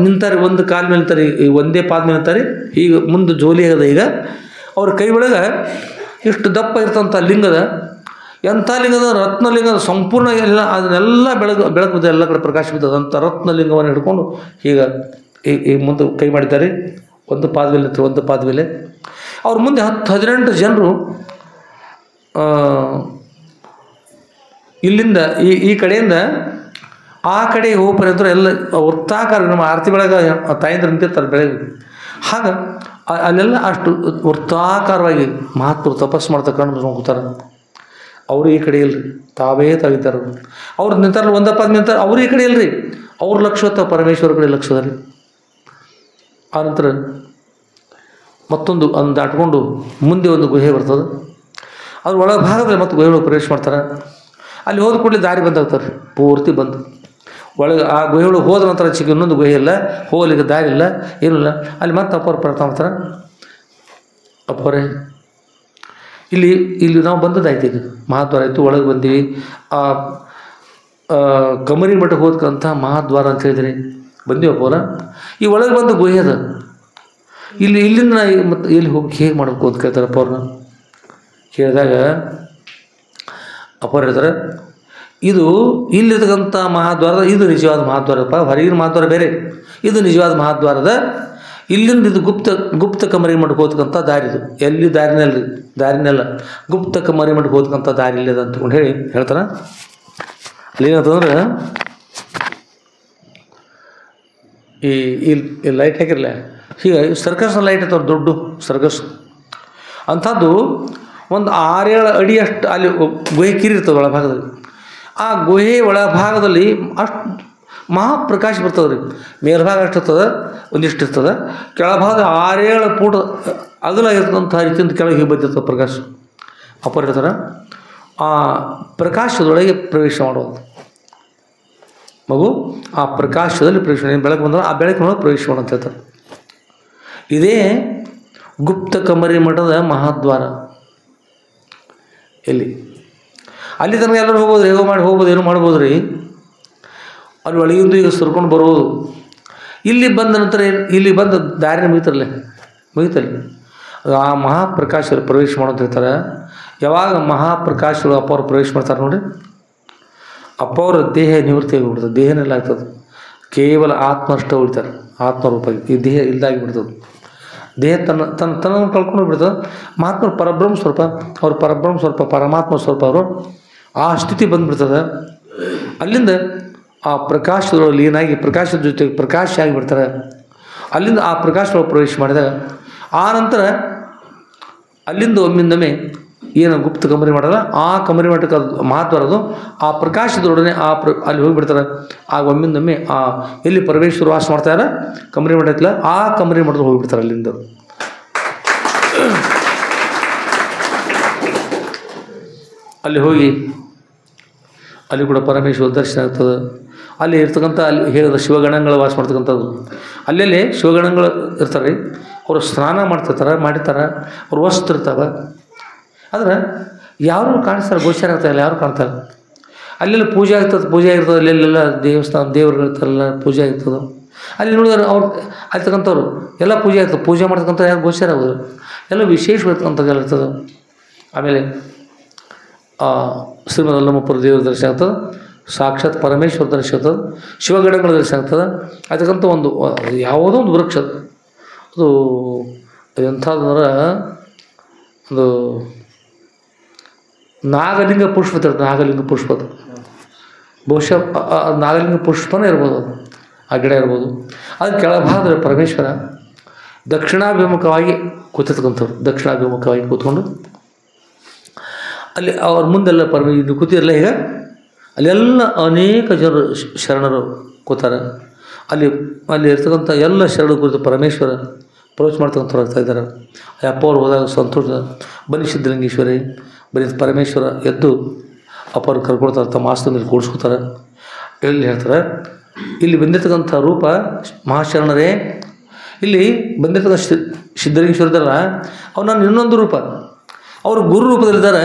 ನಿಂತಾರೆ. ಒಂದು ಕಾಲ ಮೇಲೆ ನಿಂತಾರೆ, ಈಗ ಒಂದೇ ಪಾದ ಮೇಲೆ ನಿಂತಾರೆ. ಈಗ ಮುಂದೆ ಜೋಲಿ ಆಗದ. ಈಗ ಅವ್ರ ಕೈ ಒಳಗೆ ಇಷ್ಟು ದಪ್ಪ ಇರ್ತಂಥ ಲಿಂಗದ, ಎಂಥ ಲಿಂಗದ, ರತ್ನಲಿಂಗದ ಸಂಪೂರ್ಣ ಎಲ್ಲ ಅದನ್ನೆಲ್ಲ ಬೆಳಕು ಬಿದ್ದ, ಎಲ್ಲ ಕಡೆ ಪ್ರಕಾಶ ಬಿದ್ದದಂಥ ರತ್ನಲಿಂಗವನ್ನು ಹಿಡ್ಕೊಂಡು ಈಗ ಮುಂದೆ ಕೈ ಮಾಡಿದ್ದಾರೆ. ಒಂದು ಪಾದ ಮೇಲೆ ನಿಂತಾರೆ, ಒಂದು ಪಾದ ಮೇಲೆ. ಅವ್ರ ಮುಂದೆ 10-18 ಜನರು ಇಲ್ಲಿಂದ ಈ ಕಡೆಯಿಂದ ಆ ಕಡೆ ಹೋಗ್ಬರಂದ್ರೆ ಎಲ್ಲ ವೃತ್ತಾಕಾರ, ನಮ್ಮ ಆರತಿ ಬೆಳಗ್ಗೆ ತಾಯಿಂದ ನಿಂತಿರ್ತಾರೆ ಬೆಳಗ್ಗೆ. ಹಾಗೆ ಅಲ್ಲೆಲ್ಲ ಅಷ್ಟು ವೃತ್ತಾಕಾರವಾಗಿ ಮಹಾತ್ಮರು ತಪಸ್ಸು ಮಾಡ್ತಾ ಕಂಡು ಕೂತಾರೆ. ಅವರು ಈ ಕಡೆ ಇಲ್ರಿ, ತಾವೇ ತೆಗಿತಾರೆ. ಅವ್ರು ನಿಂತಾರಲ್ಲ, ಒಂದ ಪಾದ ನಿಂತಾರೆ, ಅವ್ರು ಈ ಕಡೆ ಇಲ್ರಿ, ಅವ್ರ ಲಕ್ಷ ಪರಮೇಶ್ವರ ಕಡೆ ಲಕ್ಷದ ರೀ. ಆನಂತರ ಮತ್ತೊಂದು ಅದನ್ನು ದಾಟ್ಕೊಂಡು ಮುಂದೆ ಒಂದು ಗುಹೆ ಬರ್ತದೆ. ಅದ್ರ ಒಳ ಭಾಗದಲ್ಲಿ ಮತ್ತೆ ಗುಹೆಗಳು ಪ್ರವೇಶ ಮಾಡ್ತಾರೆ. ಅಲ್ಲಿ ಹೋದ ಕೂಡಲೇ ದಾರಿ ಬಂದಾಗ್ತಾರೆ, ಪೂರ್ತಿ ಬಂದು ಒಳಗೆ ಆ ಗುಹೆಗಳು ಹೋದ ನಂತರ ಚಿಕ್ಕ ಇನ್ನೊಂದು ಗುಹೆ ಇಲ್ಲ, ಹೋಗ್ಲಿಕ್ಕೆ ದಾರಿ ಇಲ್ಲ, ಏನಿಲ್ಲ. ಅಲ್ಲಿ ಮತ್ತೆ ಅಪ್ಪವ್ರು ಪ್ರಾರ್ಥನೆ ಮಾಡ್ತಾರೆ. ಅಪ್ಪವರೇ, ಇಲ್ಲಿ ನಾವು ಬಂದದ್ದಾಯ್ತು, ಈಗ ಮಹಾದ್ವಾರ ಆಯಿತು, ಒಳಗೆ ಬಂದೀವಿ. ಆ ಕಮರಿ ಮಠಕ್ಕೆ ಹೋದ್ಕಂಥ ಮಹಾದ್ವಾರ ಅಂತ ಹೇಳಿದ್ರಿ, ಬಂದೀವಿ ಅಪ್ಪವರ. ಈ ಒಳಗೆ ಬಂದು ಗುಹೆ ಅದ. ಇಲ್ಲಿಂದ ಮತ್ತೆ ಎಲ್ಲಿ ಹೋಗಿ ಹೇಗೆ ಮಾಡಬೇಕು ಅಂತ ಕೇಳ್ತಾರೆ ಅಪ್ಪವ್ರನ್ನ. ಕೇಳಿದಾಗ ಅಪ್ಪವ್ರು ಹೇಳ್ತಾರೆ, ಇದು ಇಲ್ಲಿರ್ತಕ್ಕಂಥ ಮಹಾದ್ವಾರದ ಇದು ನಿಜವಾದ ಮಹಾದ್ವಾರಪ್ಪ, ಹೊರಗಿನ ಮಹಾದ್ವಾರ ಬೇರೆ, ಇದು ನಿಜವಾದ ಮಹಾದ್ವಾರದ. ಇಲ್ಲಿಂದ ಇದು ಗುಪ್ತ ಕಮರಿ ಮಠಕ್ಕೆ ಹೋಗ್ತಕ್ಕಂಥ ದಾರಿ. ಇದು ಎಲ್ಲಿ ದಾರಿನೆಲ್ಲ ಗುಪ್ತ ಕಮರಿ ಮಠಕ್ಕೆ ಹೋಗ್ತಕ್ಕಂಥ ದಾರಿ ಇಲ್ಲದ ಅಂತಕೊಂಡು ಹೇಳ್ತಾರೆ. ಅಲ್ಲೇನಂತಂದ್ರೆ ಈ ಲೈಟ್ ಹಾಕಿರಲ್ಲ, ಹೀಗೆ ಸರ್ಕಸ್ನ ಲೈಟ್ ಇರ್ತಾವೆ, ದೊಡ್ಡ ಸರ್ಕಸ್ ಅಂಥದ್ದು ಒಂದು 6-7 ಅಡಿಯಷ್ಟು ಅಲ್ಲಿ ಗುಹೆ ಕಿರಿರ್ತದೆ ಒಳಭಾಗದಲ್ಲಿ. ಆ ಗುಹೆ ಒಳಭಾಗದಲ್ಲಿ ಅಷ್ಟು ಮಹಾಪ್ರಕಾಶ ಬರ್ತದೆ ರೀ. ಮೇಲ್ಭಾಗ ಅಷ್ಟು ಇರ್ತದೆ, ಒಂದಿಷ್ಟು ಇರ್ತದೆ. ಕೆಳಭಾಗ 6-7 ಫೂಟ್ ಅಗಲ ಇರ್ತದಂಥ ರೀತಿಯಿಂದ ಕೆಳಗೆ ಬಂದಿರ್ತದೆ ಪ್ರಕಾಶ. ಅಪ್ಪರು ಹೇಳ್ತಾರೆ, ಆ ಪ್ರಕಾಶದೊಳಗೆ ಪ್ರವೇಶ ಮಾಡೋದು ಮಗು. ಆ ಪ್ರಕಾಶದಲ್ಲಿ ಪ್ರವೇಶ, ಬೆಳಕು ಬಂದ್ರೆ ಆ ಬೆಳಕಿನೊಳಗೆ ಪ್ರವೇಶ ಮಾಡೋ ಅಂತ ಹೇಳ್ತಾರೆ. ಇದೇ ಗುಪ್ತ ಕಮರಿ ಮಠದ ಮಹಾದ್ವಾರ. ಎಲ್ಲಿ ಅಲ್ಲಿ ತನಕ ಎಲ್ಲರೂ ಹೋಗ್ಬೋದು, ಹೇಗೋ ಮಾಡಿ ಹೋಗ್ಬೋದು, ಏನೋ ಮಾಡ್ಬೋದು ರೀ. ಅಲ್ಲಿ ಒಳಗಿಂದು ಈಗ ಸುರ್ಕೊಂಡು ಬರ್ಬೋದು. ಇಲ್ಲಿ ಬಂದ ನಂತರ ಇಲ್ಲಿ ಬಂದ ದಾರಿನ ಮುಗಿತಲ್ಲಿ ಆ ಮಹಾಪ್ರಕಾಶದಲ್ಲಿ ಪ್ರವೇಶ ಮಾಡೋದು ಹೇಳ್ತಾರೆ. ಯಾವಾಗ ಮಹಾಪ್ರಕಾಶಗಳು ಅಪ್ಪವ್ರು ಪ್ರವೇಶ ಮಾಡ್ತಾರೆ ನೋಡಿ, ಅಪ್ಪವ್ರ ದೇಹ ನಿವೃತ್ತಿ ಆಗಿಬಿಡ್ತದೆ, ದೇಹನೆಲ್ಲ ಆಗ್ತದೆ. ಕೇವಲ ಆತ್ಮ ಅಷ್ಟೇ ಉಳಿತಾರೆ, ಆತ್ಮರೂಪಾಗಿ. ಈ ದೇಹ ಇಲ್ದಾಗಿಬಿಡ್ತದೆ. ದೇಹ ತನ್ನನ್ನು ಕಳ್ಕೊಂಡು ಬಿಡ್ತದೆ. ಮಹಾತ್ಮರು ಪರಬ್ರಹ್ಮ ಸ್ವರೂಪ, ಅವ್ರು ಪರಬ್ರಹ್ಮ ಸ್ವರೂಪ, ಪರಮಾತ್ಮ ಸ್ವರೂಪ. ಅವರು ಆ ಸ್ಥಿತಿ ಬಂದುಬಿಡ್ತದೆ. ಅಲ್ಲಿಂದ ಆ ಪ್ರಕಾಶದೊಳಗೆ ಲೀನಾಗಿ ಪ್ರಕಾಶದ ಜೊತೆಗೆ ಪ್ರಕಾಶ ಆಗಿಬಿಡ್ತಾರೆ. ಅಲ್ಲಿಂದ ಆ ಪ್ರಕಾಶದೊಳಗೆ ಪ್ರವೇಶ ಮಾಡಿದಾಗ ಆ ನಂತರ ಅಲ್ಲಿಂದ ಒಮ್ಮಿಂದೊಮ್ಮೆ ಏನು ಗುಪ್ತ ಕಮರಿ ಮಾಡಲ್ಲ ಆ ಕಮರಿ ಮಠಕ್ಕೆ ಅದು ಮಹತ್ವರದು ಆ ಪ್ರಕಾಶದೊಡನೆ ಅಲ್ಲಿ ಹೋಗಿಬಿಡ್ತಾರೆ. ಆಗ ಒಮ್ಮಿಂದೊಮ್ಮೆ ಆ ಎಲ್ಲಿ ಪರಮೇಶ್ವರ ವಾಸ ಮಾಡ್ತಾರೆ ಕಮರಿ ಮಠ ಇತ್ತಲ್ಲ ಆ ಕಮರಿ ಮಠದ ಹೋಗಿಬಿಡ್ತಾರೆ. ಅಲ್ಲಿಂದ ಅಲ್ಲಿ ಹೋಗಿ ಅಲ್ಲಿ ಕೂಡ ಪರಮೇಶ್ವರ ದರ್ಶನ ಆಗ್ತದೆ. ಅಲ್ಲಿ ಇರ್ತಕ್ಕಂಥ ಅಲ್ಲಿ ಹೇಳಿದ ಶಿವಗಣಗಳು ವಾಸ ಮಾಡ್ತಕ್ಕಂಥದ್ದು ಅಲ್ಲೆಲ್ಲಿ ಶಿವಗಣಗಳು ಇರ್ತಾರೆ. ಅವರು ಸ್ನಾನ ಮಾಡ್ತಿರ್ತಾರೆ ಮಾಡಿರ್ತಾರೆ, ಅವ್ರು ವಸ್ತು ಇರ್ತಾವೆ. ಆದ್ರೆ ಯಾರು ಕಾಣಿಸ್ತಾರೆ ಗೋಚರ ಆಗ್ತಾಯಿಲ್ಲ, ಯಾರು ಕಾಣ್ತಾರೆ. ಅಲ್ಲೆಲ್ಲ ಪೂಜೆ ಆಗ್ತದೆ, ಪೂಜೆ ಆಗಿರ್ತದೆ. ಅಲ್ಲೆಲ್ಲ ದೇವಸ್ಥಾನ ದೇವ್ರುಗಳು ಇರ್ತಾರಲ್ಲ ಪೂಜೆ ಆಗಿರ್ತದೆ. ಅಲ್ಲಿ ನೋಡಿದ್ರೆ ಅವ್ರು ಆಗ್ತಕ್ಕಂಥವ್ರು ಎಲ್ಲ ಪೂಜೆ ಆಗ್ತದೆ. ಪೂಜೆ ಮಾಡ್ತಕ್ಕಂಥ ಯಾರು ಗೋಚರ ಆಗೋದು ಎಲ್ಲ ವಿಶೇಷವಾಗಿರ್ತಕ್ಕಂಥದ್ದೆಲ್ಲ ಇರ್ತದೆ. ಆಮೇಲೆ ಶ್ರೀಮದ್ ಅಲ್ಲಮಪ್ಪರ ದೇವರ ದರ್ಶನ ಆಗ್ತದೆ, ಸಾಕ್ಷಾತ್ ಪರಮೇಶ್ವರ ದರ್ಶನ ಆಗ್ತದೆ, ಶಿವಗಣಗಳ ದರ್ಶನ ಆಗ್ತದೆ. ಅದಕ್ಕಂಥ ಒಂದು ಯಾವುದೋ ಒಂದು ವೃಕ್ಷ ಅದು ಎಂಥದಂದ್ರೆ ಒಂದು ನಾಗಲಿಂಗ ಪುಷ್ಪ ಇರ್ತದೆ. ನಾಗಲಿಂಗ ಪುಷ್ಪ ಬಹುಶಃ ನಾಗಲಿಂಗ ಪುಷ್ಪನೇ ಇರ್ಬೋದು, ಅದು ಆ ಗಿಡ ಇರ್ಬೋದು. ಅದು ಕೆಳಭಾಗದಲ್ಲಿ ಪರಮೇಶ್ವರ ದಕ್ಷಿಣಾಭಿಮುಖವಾಗಿ ಕೂತಿರ್ತಕ್ಕಂಥವ್ರು. ದಕ್ಷಿಣಾಭಿಮುಖವಾಗಿ ಕೂತ್ಕೊಂಡು ಅಲ್ಲಿ ಅವ್ರ ಮುಂದೆಲ್ಲ ಇಲ್ಲಿ ಕೂತಿರಲ್ಲ ಈಗ ಅಲ್ಲೆಲ್ಲ ಅನೇಕ ಜನರು ಶರಣರು ಕೂತಾರೆ. ಅಲ್ಲಿ ಇರ್ತಕ್ಕಂಥ ಎಲ್ಲ ಶರಣರು ಕುರಿತು ಪರಮೇಶ್ವರ ಅಪ್ರೋಚ್ ಮಾಡ್ತಕ್ಕಂಥವ್ರು ಆಗ್ತಾ ಇದ್ದಾರೆ. ಅಪ್ಪ ಅವ್ರು ಹೋದಾಗ ಸಂತೋಷ ಬನ್ನಿ ಸಿದ್ಧಲಿಂಗೇಶ್ವರಿ ಬರೀ ಪರಮೇಶ್ವರ ಎದ್ದು ಅಪ್ಪ ಅವ್ರು ಕರ್ಕೊಳ್ತಾರೆ, ತಮ್ಮ ಆಸ್ತಿ ಮೇಲೆ ಕೂಡಿಸ್ಕೊತಾರೆ. ಎಲ್ಲಿ ಹೇಳ್ತಾರೆ ಇಲ್ಲಿ ಬಂದಿರ್ತಕ್ಕಂಥ ರೂಪ ಮಹಾಶರಣರೇ, ಇಲ್ಲಿ ಬಂದಿರ್ತಕ್ಕಂಥ ಸಿದ್ಧಲಿಂಗೇಶ್ವರದಲ್ಲ ಅವ್ರು ನಾನು ಇನ್ನೊಂದು ರೂಪ, ಅವರು ಗುರು ರೂಪದಲ್ಲಿದ್ದಾರೆ,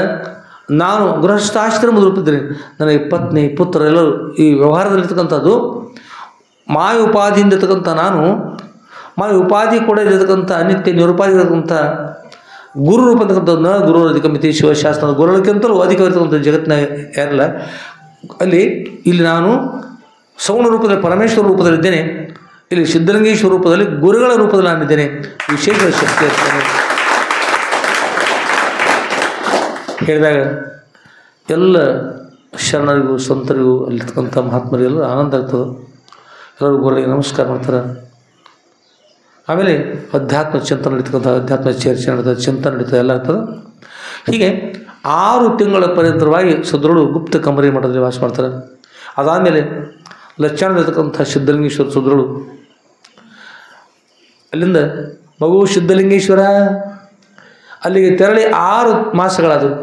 ನಾನು ಗೃಹಸ್ಥಾಶ್ರಮದ ರೂಪದಲ್ಲಿ ನನಗೆ ಪತ್ನಿ ಪುತ್ರ ಎಲ್ಲರೂ ಈ ವ್ಯವಹಾರದಲ್ಲಿರ್ತಕ್ಕಂಥದ್ದು ಮಾಯ ಉಪಾಧಿಯಿಂದ ಇರ್ತಕ್ಕಂಥ ನಾನು ಮಾಯ ಉಪಾಧಿ ಕೂಡ ಇರತಕ್ಕಂಥ ನಿತ್ಯ ನಿರುಪಾಧಿ ಇರತಕ್ಕಂಥ ಗುರು ರೂಪ ಅಂತಕ್ಕಂಥದ್ದನ್ನ ಗುರು ಅಧಿಕಮಿತಿ ಶಿವಶಾಸ್ತ್ರದ ಗುರುಗಳಿಗಿಂತಲೂ ಅಧಿಕವಿರ್ತಕ್ಕಂಥ ಜಗತ್ತಿನ ಯಾರಲ್ಲ ಅಲ್ಲಿ ಇಲ್ಲಿ ನಾನು ಸೌಣ ರೂಪದಲ್ಲಿ ಪರಮೇಶ್ವರ ರೂಪದಲ್ಲಿದ್ದೇನೆ, ಇಲ್ಲಿ ಸಿದ್ಧಲಿಂಗೇಶ್ವರ ರೂಪದಲ್ಲಿ ಗುರುಗಳ ರೂಪದಲ್ಲಿ ನಾನಿದ್ದೇನೆ, ವಿಶೇಷ ಶಕ್ತಿ ಇರ್ತೇನೆ ಹೇಳಿದಾಗ ಎಲ್ಲ ಶರಣರಿಗೂ ಸಂತರಿಗೂ ಅಲ್ಲಿರ್ತಕ್ಕಂಥ ಮಹಾತ್ಮರಿಗೆಲ್ಲ ಆನಂದ ಆಗ್ತದೆ. ಎಲ್ಲರೂ ಗುರುಗಳಿಗೆ ನಮಸ್ಕಾರ ಮಾಡ್ತಾರೆ. ಆಮೇಲೆ ಅಧ್ಯಾತ್ಮ ಚಿಂತನೆ ನಡೀತಕ್ಕಂಥ ಅಧ್ಯಾತ್ಮ ಚರ್ಚೆ ನಡೀತದೆ, ಚಿಂತನೆ ನಡೀತದೆ, ಎಲ್ಲ ಆಗ್ತದೆ. ಹೀಗೆ 6 ತಿಂಗಳ ಪರ್ಯಂತರವಾಗಿ ಸದ್ರುಳು ಗುಪ್ತ ಕಮರಿ ಮಠದಲ್ಲಿ ವಾಸ ಮಾಡ್ತಾರೆ. ಅದಾದಮೇಲೆ ಲಕ್ಷಣದಲ್ಲಿರ್ತಕ್ಕಂಥ ಸಿದ್ಧಲಿಂಗೇಶ್ವರ ಸದ್ರುಳು ಅಲ್ಲಿಂದ ಮಗು ಸಿದ್ಧಲಿಂಗೇಶ್ವರ ಅಲ್ಲಿಗೆ ತೆರಳಿ 6 ಮಾಸಗಳಾದವು.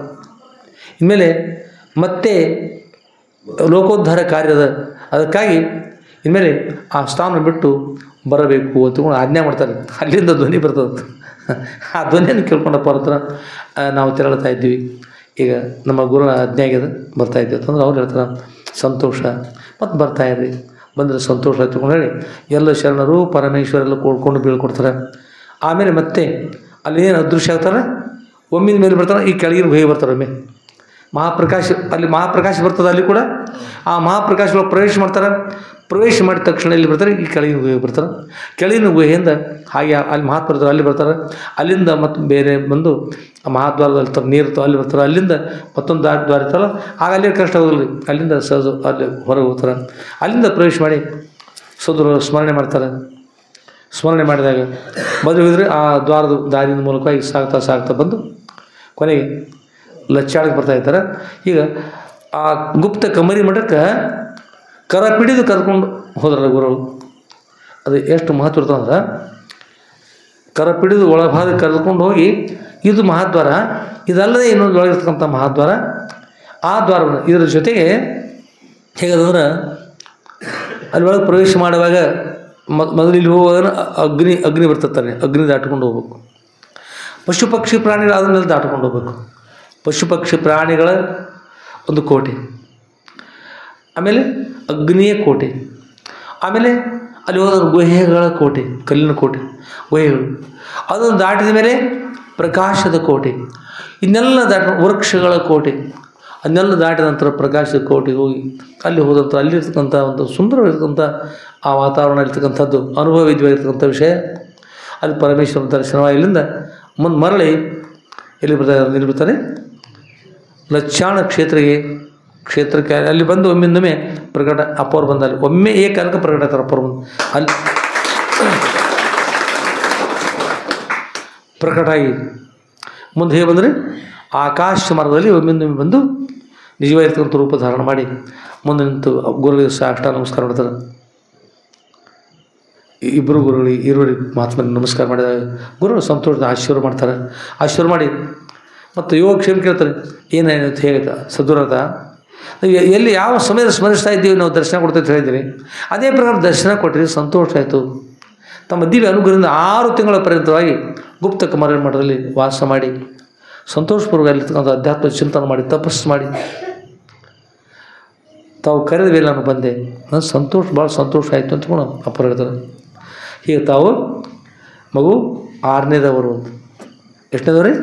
ಇನ್ಮೇಲೆ ಮತ್ತೆ ಲೋಕೋದ್ಧಾರ ಕಾರ್ಯದ ಅದಕ್ಕಾಗಿ ಇನ್ಮೇಲೆ ಆ ಸ್ಥಾನ ಬಿಟ್ಟು ಬರಬೇಕು ಅಂತ ಆಜ್ಞೆ ಮಾಡ್ತಾರೆ. ಅಲ್ಲಿಂದ ಧ್ವನಿ ಬರ್ತದೆ. ಆ ಧ್ವನಿಯನ್ನು ಕೇಳ್ಕೊಂಡಪ್ಪ ಹತ್ರ ನಾವು ತೆರಳ್ತಾ ಇದ್ದೀವಿ, ಈಗ ನಮ್ಮ ಗುರುನ ಆಜ್ಞೆ ಆಗಿದೆ ಬರ್ತಾಯಿದ್ದೀವಿ ಅಂತಂದ್ರೆ ಅವ್ರು ಹೇಳ್ತಾರೆ ಸಂತೋಷ ಮತ್ತು ಬರ್ತಾಯಿರ್ರಿ, ಬಂದರೆ ಸಂತೋಷ ತಿಳ್ಕೊಂಡು ಹೇಳಿ ಎಲ್ಲ ಶರಣರು ಪರಮೇಶ್ವರೆಲ್ಲ ಕೂಡ್ಕೊಂಡು ಬೀಳ್ಕೊಡ್ತಾರೆ. ಆಮೇಲೆ ಮತ್ತೆ ಅಲ್ಲಿ ಏನು ಅದೃಶ್ಯ ಆಗ್ತಾರೆ, ಒಮ್ಮಿನ ಮೇಲೆ ಬರ್ತಾರೆ, ಈ ಕೆಳಗಿನ ಗುಹೆ ಬರ್ತಾರೆ. ಒಮ್ಮೆ ಮಹಾಪ್ರಕಾಶ ಅಲ್ಲಿ ಮಹಾಪ್ರಕಾಶ ಬರ್ತದೆ. ಅಲ್ಲಿ ಕೂಡ ಆ ಮಹಾಪ್ರಕಾಶಗಳು ಪ್ರವೇಶ ಮಾಡ್ತಾರೆ. ಪ್ರವೇಶ ಮಾಡಿದ ತಕ್ಷಣ ಇಲ್ಲಿ ಬರ್ತಾರೆ, ಈ ಕೆಳಗಿನ ಗುಹೆ ಬರ್ತಾರೆ. ಕೆಳಗಿನ ಗುಹೆಯಿಂದ ಹಾಗೆ ಅಲ್ಲಿ ಮಹಾತ್ಮರ್ತಾರೆ, ಅಲ್ಲಿ ಬರ್ತಾರೆ. ಅಲ್ಲಿಂದ ಮತ್ತು ಬೇರೆ ಬಂದು ಆ ಮಹಾದ್ವಾರದಲ್ಲಿ ನೀರು ಇರ್ತಾವೆ, ಅಲ್ಲಿ ಬರ್ತಾರೆ. ಅಲ್ಲಿಂದ ಮತ್ತೊಂದು ದ್ವಾರ ಇರ್ತಾರಲ್ಲ, ಆಗ ಅಲ್ಲಿ ಕಷ್ಟ ಹೋಗಲಿ, ಅಲ್ಲಿಂದ ಸಹಜ ಅಲ್ಲಿ ಹೊರಗೆ ಹೋಗ್ತಾರೆ. ಅಲ್ಲಿಂದ ಪ್ರವೇಶ ಮಾಡಿ ಸೋದರ ಸ್ಮರಣೆ ಮಾಡ್ತಾರೆ. ಸ್ಮರಣೆ ಮಾಡಿದಾಗ ಬಂದು ಹೋದರೆ ಆ ದ್ವಾರದ ದಾರಿಯಿಂದ ಮೂಲಕವಾಗಿ ಸಾಗ್ತಾ ಬಂದು ಕೊನೆಗೆ ಲಚ್ಚಾಳಕ್ಕೆ ಬರ್ತಾ ಇದ್ದಾರೆ. ಈಗ ಆ ಗುಪ್ತ ಕಮರಿ ಮಠಕ್ಕೆ ಕರ ಪಿಡಿದು ಕರ್ಕೊಂಡು ಹೋದ್ರಲ್ಲ ಗುರುಗಳು. ಅದು ಎಷ್ಟು ಮಹತ್ವ ಇರ್ತಂದ್ರೆ ಕರ ಪಿಡಿದು ಒಳಭಾಗ ಕರೆದುಕೊಂಡು ಹೋಗಿ ಇದು ಮಹಾದ್ವಾರ, ಇದಲ್ಲದೆ ಇನ್ನೊಂದು ಒಳಗಿರ್ತಕ್ಕಂಥ ಮಹಾದ್ವಾರ, ಆ ದ್ವಾರವನ್ನು ಇದರ ಜೊತೆಗೆ ಹೇಗಂದ್ರೆ ಅಲ್ಲಿ ಒಳಗೆ ಪ್ರವೇಶ ಮಾಡುವಾಗ ಮೊದಲು ಇಲ್ಲಿ ಹೋಗುವಾಗ ಅಗ್ನಿ ಬರ್ತಿರ್ತಾನೆ, ಅಗ್ನಿ ದಾಟ್ಕೊಂಡು ಹೋಗ್ಬೇಕು. ಪಶು ಪಕ್ಷಿ ಪ್ರಾಣಿಗಳು ಅದ್ರ ಮೇಲೆ ದಾಟ್ಕೊಂಡು ಹೋಗ್ಬೇಕು. ಪಶು ಪಕ್ಷಿ ಪ್ರಾಣಿಗಳ ಒಂದು ಕೋಟೆ, ಆಮೇಲೆ ಅಗ್ನಿಯ ಕೋಟೆ, ಆಮೇಲೆ ಅಲ್ಲಿ ಹೋದ ಗುಹೆಗಳ ಕೋಟೆ, ಕಲ್ಲಿನ ಕೋಟೆ ಗುಹೆಗಳು, ಅದನ್ನು ದಾಟಿದ ಮೇಲೆ ಪ್ರಕಾಶದ ಕೋಟೆ, ಇನ್ನೆಲ್ಲ ವೃಕ್ಷಗಳ ಕೋಟೆ, ಅದನ್ನೆಲ್ಲ ದಾಟಿದ ನಂತರ ಪ್ರಕಾಶದ ಕೋಟೆಗೆ ಹೋಗಿ ಅಲ್ಲಿ ಹೋದ ನಂತರ ಅಲ್ಲಿರ್ತಕ್ಕಂಥ ಒಂದು ಸುಂದರವಾಗಿರ್ತಕ್ಕಂಥ ಆ ವಾತಾವರಣ ಇರ್ತಕ್ಕಂಥದ್ದು ಅನುಭವವಿದ್ವಾಗಿರ್ತಕ್ಕಂಥ ವಿಷಯ. ಅಲ್ಲಿ ಪರಮೇಶ್ವರನ ದರ್ಶನವಾಗಿ ಇಲ್ಲಿಂದ ಮುಂದೆ ಮರಳಿ ಎಲ್ಲಿ ನಿಲ್ಬಿಡ್ತಾರೆ ಲಚ್ಚಾಣ ಕ್ಷೇತ್ರಕ್ಕೆ ಅಲ್ಲಿ ಬಂದು ಒಮ್ಮಿಂದೊಮ್ಮೆ ಪ್ರಕಟ ಅಪ್ಪವ್ರು ಬಂದಲ್ಲಿ ಒಮ್ಮೆ ಏಕಾಲಕ್ಕೆ ಪ್ರಕಟ ಆಗ್ತಾರೆ ಅಪ್ಪವ್ರು ಬಂದು ಅಲ್ಲಿ ಪ್ರಕಟ ಆಗಿ ಮುಂದೆ ಹೇಗೆ ಬಂದರೆ ಆಕಾಶ ಮಾರ್ಗದಲ್ಲಿ ಒಮ್ಮಿಂದ ಬಂದು ನಿಜವಾಗಿರ್ತಕ್ಕಂಥ ರೂಪ ಧಾರಣ ಮಾಡಿ ಮುಂದೆ ನಿಂತು ಗುರುಗಳಿಗೆ ಸಾಷ್ಟಾಂಗ ನಮಸ್ಕಾರ ಮಾಡ್ತಾರೆ. ಇಬ್ಬರು ಗುರುಗಳಿಗೆ ಇರುವರಿಗೆ ಮಹಾತ್ಮನಿಗೆ ನಮಸ್ಕಾರ ಮಾಡಿದಾಗ ಗುರುಗಳು ಸಂತೋಷದ ಆಶೀರ್ವಾದ ಮಾಡ್ತಾರೆ. ಆಶೀರ್ವಾದ ಮಾಡಿ ಮತ್ತು ಯೋಗ ಕ್ಷೇಮ ಕೇಳ್ತಾರೆ. ಏನಾಯ್ತು ಹೇಗೆ ಸದ್ಗುರುತ ಎಲ್ಲಿ ಯಾವ ಸಮಯದಲ್ಲಿ ಸ್ಮರಿಸ್ತಾ ಇದ್ದೀವಿ ನಾವು ದರ್ಶನ ಕೊಡ್ತಾ ಅಂತ ಹೇಳಿದ್ದೀರಿ, ಅದೇ ಪ್ರಕಾರ ದರ್ಶನ ಕೊಟ್ಟಿರಿ, ಸಂತೋಷ ಆಯಿತು. ತಮ್ಮ ದಿವ್ಯ ಅನುಗ್ರಹದಿಂದ 6 ತಿಂಗಳ ಪರ್ಯಂತವಾಗಿ ಗುಪ್ತ ಕಮರ ಮಠದಲ್ಲಿ ವಾಸ ಮಾಡಿ ಸಂತೋಷಪೂರ್ವಕ ಅಲ್ಲಿರ್ತಕ್ಕಂಥ ಅಧ್ಯಾತ್ಮ ಚಿಂತನೆ ಮಾಡಿ ತಪಸ್ಸು ಮಾಡಿ ತಾವು ಕರೆದ ವೇಳೆ ನಾನು ಬಂದೆ, ನಾನು ಸಂತೋಷ ಭಾಳ ಸಂತೋಷ ಆಯಿತು ಅಂತ ಕೂಡ ಅಪ್ಪರು ಹೇಳ್ತಾರೆ. ಹೀಗೆ ತಾವು ಮಗು 6ನೇದವರು ಅಂತ ಎಷ್ಟನೇದವ್ರಿ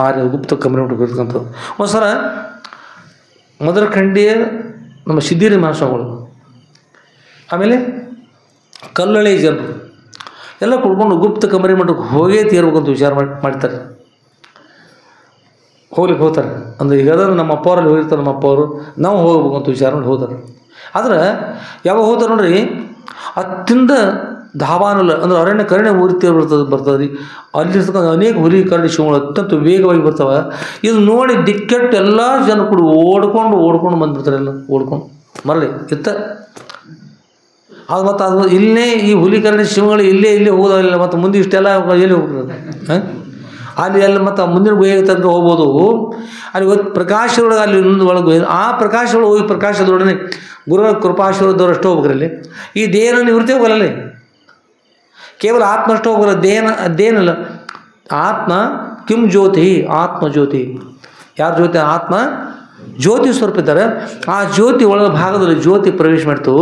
6ನೇ ಗುಪ್ತ ಕಮರ ಮಠಕ್ಕೆ ಇರ್ತಕ್ಕಂಥದ್ದು. ಒಂದು ಸಲ ಮದರಖಂಡಿಯ ನಮ್ಮ ಸಿದ್ಧಿರಿ ಮಹಾಸ್ವಾಮಿಗಳು, ಆಮೇಲೆ ಕಲ್ಲಳ್ಳಿ ಜನರು ಎಲ್ಲ ಕುಡ್ಕೊಂಡು ಗುಪ್ತ ಕಮರಿ ಮಠಕ್ಕೆ ಹೋಗೇ ತೀರ್ಬೇಕಂತ ವಿಚಾರ ಮಾಡ್ತಾರೆ. ಹೋಗ್ಲಿಕ್ಕೆ ಹೋಗ್ತಾರೆ. ಅಂದರೆ ಈಗ ನಮ್ಮ ಅಪ್ಪವರಲ್ಲಿ ಹೋಗಿರ್ತಾರೆ, ನಮ್ಮ ಅಪ್ಪವರು ನಾವು ಹೋಗ್ಬೇಕು ಅಂತ ವಿಚಾರ ಮಾಡಿ ಹೋಗ್ತಾರೆ. ಆದ್ರೆ ಯಾವಾಗ ಹೋಗ್ತಾರೆ ನೋಡ್ರಿ, ಅತ್ಯಂತ ಧಾವಾನಲ್ಲ ಅಂದ್ರೆ ಅರಣ್ಯ ಕರಣ್ಯ ಊರಿ ಬರ್ತದೆ ರೀ. ಅಲ್ಲಿರ್ತಕ್ಕಂಥ ಅನೇಕ ಹುಲಿ ಕರಡಿ ಶಿವಗಳು ಅತ್ಯಂತ ವೇಗವಾಗಿ ಬರ್ತಾವೆ. ಇದು ನೋಡಿ ದಿಕ್ಕೆಟ್ಟು ಎಲ್ಲ ಜನ ಕೂಡ ಓಡ್ಕೊಂಡು ಬಂದುಬಿಡ್ತಾರೆ. ಎಲ್ಲ ಓಡ್ಕೊಂಡು ಮರಳಿ ಇತ್ತ ಅದು ಮತ್ತು ಅದು ಇಲ್ಲೇ ಈ ಹುಲಿ ಕರಡಿ ಶಿವಗಳು ಇಲ್ಲೇ ಹೋಗೋದಿಲ್ಲ. ಮತ್ತು ಮುಂದೆ ಇಷ್ಟೆಲ್ಲ ಎಲ್ಲಿ ಹೋಗ್ತದೆ ಅಲ್ಲಿ ಎಲ್ಲ ಮತ್ತು ಮುಂದಿನ ಗುಹೆಗೆ ತನಕ ಹೋಗ್ಬೋದು. ಅಲ್ಲಿ ಪ್ರಕಾಶದೊಳಗೆ ಅಲ್ಲಿ ಇನ್ನೊಂದು ಒಳಗೆ ಆ ಪ್ರಕಾಶದೊಳಗೆ ಹೋಗಿ ಪ್ರಕಾಶದೊಡನೆ ಗುರುಗಳ ಕೃಪಾಶೀರ್ವಾದದವ್ರು ಅಷ್ಟು ಹೋಗ್ಬೇಕ್ರಲ್ಲಿ. ಈ ದೇಹನ ನಿವೃತ್ತಿ ಹೋಗಲ್ಲ, ಕೇವಲ ಆತ್ಮ ಅಷ್ಟು ಹೋಗಲ್ಲ. ದೇಹನಲ್ಲ, ಆತ್ಮ ಕಿಂ ಜ್ಯೋತಿ, ಆತ್ಮ ಜ್ಯೋತಿ. ಯಾರ ಜ್ಯೋತಿ? ಆತ್ಮ ಜ್ಯೋತಿ ಸ್ವರೂಪ ಇದ್ದಾರೆ. ಆ ಜ್ಯೋತಿ ಒಳಗ ಭಾಗದಲ್ಲಿ ಜ್ಯೋತಿ ಪ್ರವೇಶ ಮಾಡ್ತು.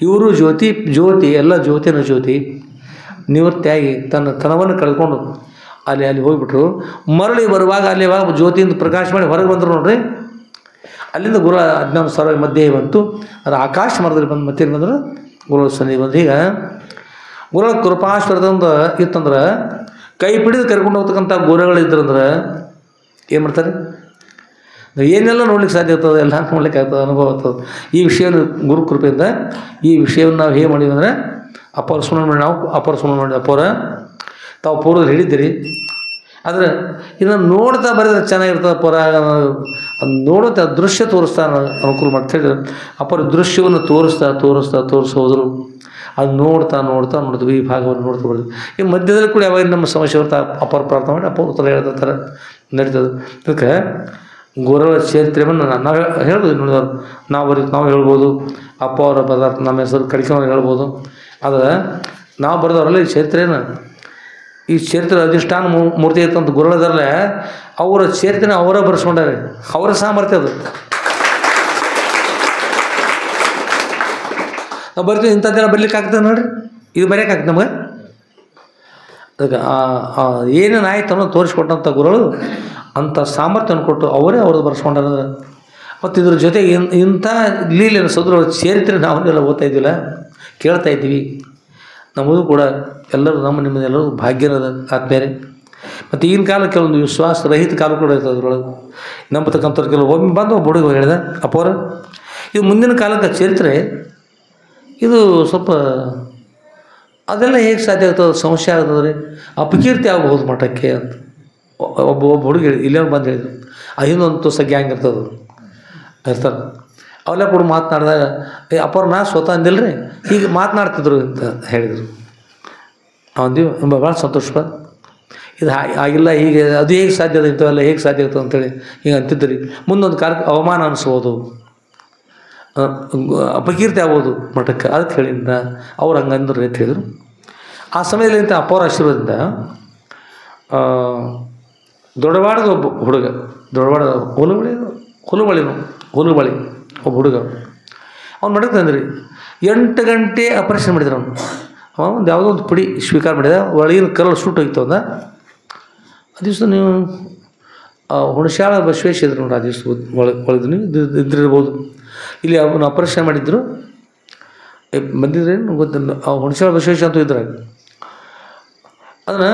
ಇವರು ಜ್ಯೋತಿ ಎಲ್ಲ ಜ್ಯೋತಿನ ಜ್ಯೋತಿ ನಿವೃತ್ತಿಯಾಗಿ ತನ್ನ ತನವನ್ನು ಕಳೆದುಕೊಂಡು ಅಲ್ಲಿ ಹೋಗ್ಬಿಟ್ರು. ಮರಳಿ ಬರುವಾಗ ಅಲ್ಲಿ ಜ್ಯೋತಿಯಿಂದ ಪ್ರಕಾಶ ಮಾಡಿ ಹೊರಗೆ ಬಂದರು ನೋಡ್ರಿ. ಅಲ್ಲಿಂದ ಗುರು ಅಜ್ಞಾನ ಸರ ಮಧ್ಯೆ ಬಂತು. ಅದು ಆಕಾಶ ಮರದಲ್ಲಿ ಬಂದು ಮತ್ತೆ ಬಂದರು ಗುರು ಸನ್ನಿಧಿ ಬಂದು. ಈಗ ಗುರುಗಳ ಕೃಪಾಶ್ವರದಿಂದ ಇತ್ತಂದ್ರೆ ಕೈ piಡಿದು ಕರ್ಕೊಂಡು ಹೋಗ್ತಕ್ಕಂಥ ಗುರುಗಳಿದ್ರಂದ್ರೆ ಏನು ಮಾಡ್ತಾರೆ? ಏನೆಲ್ಲ ನೋಡ್ಲಿಕ್ಕೆ ಸಾಧ್ಯ ಆಗ್ತದೆ, ಎಲ್ಲ ನೋಡ್ಲಿಕ್ಕೆ ಆಗ್ತದೆ, ಅನುಭವ ಆಗ್ತದೆ. ಈ ವಿಷಯವನ್ನು ಗುರು ಕೃಪೆಯಿಂದ ಈ ವಿಷಯವನ್ನು ನಾವು ಹೇಗೆ ಮಾಡಿದ್ವಿ ಅಂದರೆ ಅಪ್ಪರ ಸುಮ್ಮನೆ ಮಾಡಿ ನಾವು ಅಪ್ಪರ ಸುಮ್ಮನೆ ಮಾಡಿ ಅಪ್ಪರ ತಾವು ಪೂರ್ವದಲ್ಲಿ ಹೇಳಿದ್ದೀರಿ. ಆದರೆ ಇದನ್ನು ನೋಡ್ತಾ ಬರೆದ್ರೆ ಚೆನ್ನಾಗಿರ್ತದೆ. ಪರ ನೋಡುತ್ತಾ ದೃಶ್ಯ ತೋರಿಸ್ತಾ ಅನುಕೂಲ ಮಾಡ್ತಾ ಹೇಳಿದ್ರೆ ಅಪ್ಪರ ದೃಶ್ಯವನ್ನು ತೋರಿಸ್ತಾ ಹೋದರು. ಅದು ನೋಡ್ತಾ ನೋಡ್ತೀವಿ. ಈ ಭಾಗವನ್ನು ನೋಡ್ತಾ ಬರ್ತೀವಿ. ಈ ಮಧ್ಯದಲ್ಲಿ ಕೂಡ ಯಾವಾಗ ನಮ್ಮ ಸಮಸ್ಯೆ ಬರ್ತಾ ಅಪ್ಪರ ಪ್ರಾರ್ಥನೆ ಮಾಡಿ ಅಪ್ಪ ಉತ್ತರ ಹೇಳ್ತಾರೆ ನಡೀತದೆ. ಅದಕ್ಕೆ ಗುರುಗಳ ಚರಿತ್ರೆಯನ್ನು ನಾವು ಹೇಳ್ಬೋದು. ನೋಡಿದವರು ನಾವು ಹೇಳ್ಬೋದು. ಅಪ್ಪ ಅವರ ಪದಾರ್ಥ ನಮ್ಮ ಹೆಸರು ಕಡಿಕೆಯವ್ರು ಹೇಳ್ಬೋದು. ಆದರೆ ನಾವು ಬರೆದವರಲ್ಲ ಈ ಚರಿತ್ರೆ ಅಧಿಷ್ಠಾನ ಮೂರ್ತಿ ಇರ್ತಂತ ಗುರುಗಳದಾರಲ್ಲ, ಅವರ ಚರಿತ್ರೆನ ಅವರೇ ಬರೆಸ್ಕೊಂಡಾರೆ. ಅವರ ಸಾಮರ್ಥ್ಯ ಅದು. ನಾವು ಬರ್ತೀವಿ ಇಂಥದ್ದೆಲ್ಲ ಬರ್ಲಿಕ್ಕೆ ಆಗ್ತದೆ ನೋಡ್ರಿ. ಇದು ಬರೆಯೋಕ್ಕಾಗ್ತದೆ ನಮಗೆ. ಅದಕ್ಕೆ ಏನೇನು ಆಯ್ತು ಅನ್ನೋದು ತೋರಿಸ್ಕೊಟ್ಟಂಥ ಗುರುಗಳು ಅಂಥ ಸಾಮರ್ಥ್ಯವನ್ನು ಕೊಟ್ಟು ಅವರೇ ಅವ್ರದ್ದು ಬರೆಸ್ಕೊಂಡ್ರೆ. ಮತ್ತು ಇದ್ರ ಜೊತೆಗೆ ಇಂಥ ಲೀಲೆನ ಸದ್ರ ಚರಿತ್ರೆ ನಾವೆಲ್ಲ ಓದ್ತಾ ಇದ್ದಿಲ್ಲ, ಕೇಳ್ತಾ ಇದ್ದೀವಿ. ನಮ್ಮದು ಕೂಡ ಎಲ್ಲರೂ ನಿಮ್ಮದೆಲ್ಲರೂ ಭಾಗ್ಯರದ ಆತ್ಮೇಲೆ. ಮತ್ತು ಈಗಿನ ಕಾಲ ಕೆಲವೊಂದು ವಿಶ್ವಾಸ ರಹಿತ ಕಾಲ ಕೂಡ ಇರ್ತದೆ. ಅದ್ರೊಳಗೆ ನಂಬತಕ್ಕಂಥವ್ರು ಕೆಲವು ಒಮ್ಮೆ ಬಂದು ಒಬ್ಬ ಹುಡುಗ ಹೇಳಿದೆ ಅಪ್ಪವ್ರ, ಇದು ಮುಂದಿನ ಕಾಲಕ್ಕೆ ಚರಿತ್ರೆ ಇದು ಸ್ವಲ್ಪ ಅದೆಲ್ಲ ಹೇಗೆ ಸಾಧ್ಯ ಆಗ್ತದೆ, ಸಮಸ್ಯೆ ಆಗ್ತದೆ ರೀ, ಅಪಕೀರ್ತಿ ಆಗಬಹುದು ಮಠಕ್ಕೆ ಅಂತ ಒಬ್ಬ ಹುಡುಗಿ ಇಲ್ಲೇನು ಬಂದು ಹೇಳಿದ್ರು. ಹಿಂದೊಂದು ತುಸ ಗ್ಯಾಂಗ್ ಇರ್ತದೆ ಅವೆಲ್ಲ ಕೂಡ ಮಾತನಾಡಿದಾಗ ಅಪ್ಪವ್ರು ನಾ ಸ್ವತಃ ಅಂದಿಲ್ಲ ರೀ, ಹೀಗೆ ಮಾತನಾಡ್ತಿದ್ರು ಅಂತ ಹೇಳಿದರು. ನಾವಂದೀವಿ ಭಾಳ ಸಂತೋಷ. ಇದು ಆಗಿಲ್ಲ, ಹೀಗೆ ಅದು ಹೇಗೆ ಸಾಧ್ಯ ಅದ, ಇಂಥವೆಲ್ಲ ಹೇಗೆ ಸಾಧ್ಯ ಆಗ್ತದೆ ಅಂತೇಳಿ ಹಿಂಗೆ ಅಂತಿದ್ರಿ. ಮುಂದೊಂದು ಕಾಲಕ್ಕೆ ಅವಮಾನ ಅನಿಸ್ಬೋದು, ಅಪಕೀರ್ತಿ ಆಗ್ಬೋದು ಮಠಕ್ಕೆ. ಅದಕ್ಕೆ ಹೇಳಿದ ಅವ್ರು ಹಂಗಂದ್ರೆ ಅಂತ ಹೇಳಿದರು. ಆ ಸಮಯದಲ್ಲಿ ಅಂತ ಅಪ್ಪವ್ರ ಆಶೀರ್ವಾದದಿಂದ ದೊಡ್ಡವಾಡದ ಒಬ್ಬ ಹುಡುಗ, ದೊಡ್ಡವಾಡ ಹುಲುಬಳಿ ಒಬ್ಬ ಹುಡುಗ ಅವ್ನು ಮಠಕ್ಕೆ ತಂದ್ರಿ. 8 ಗಂಟೆ ಆಪರೇಷನ್ ಮಾಡಿದ್ರು. ಒಂದು ಯಾವುದೋ ಒಂದು ಪುಡಿ ಸ್ವೀಕಾರ ಮಾಡಿದ, ಒಳಗಿನ ಕರಳು ಸುಟ್ಟು ಹೋಗಿತ್ತು. ಅಂದ ಆ ದಿವಸ ನೀವು ಹುಣಸಾಳ ಬಸವೇಶ್ವರ ಇದ್ರು ನೋಡಿ, ಆ ದಿವಸ ಒಳಗಿದ್ರು ನೀವು ಇದ್ದಿರ್ಬೋದು. ಇಲ್ಲಿ ಅವನು ಆಪರೇಷನ್ ಮಾಡಿದ್ರು, ಬಂದಿದ್ರೇನು ಗೊತ್ತಿಲ್ಲ. ಹುಣಸಾಳ ಬಸವೇಶ್ವರ ಅಂತೂ ಇದ್ರಾಗ ಅದನ್ನು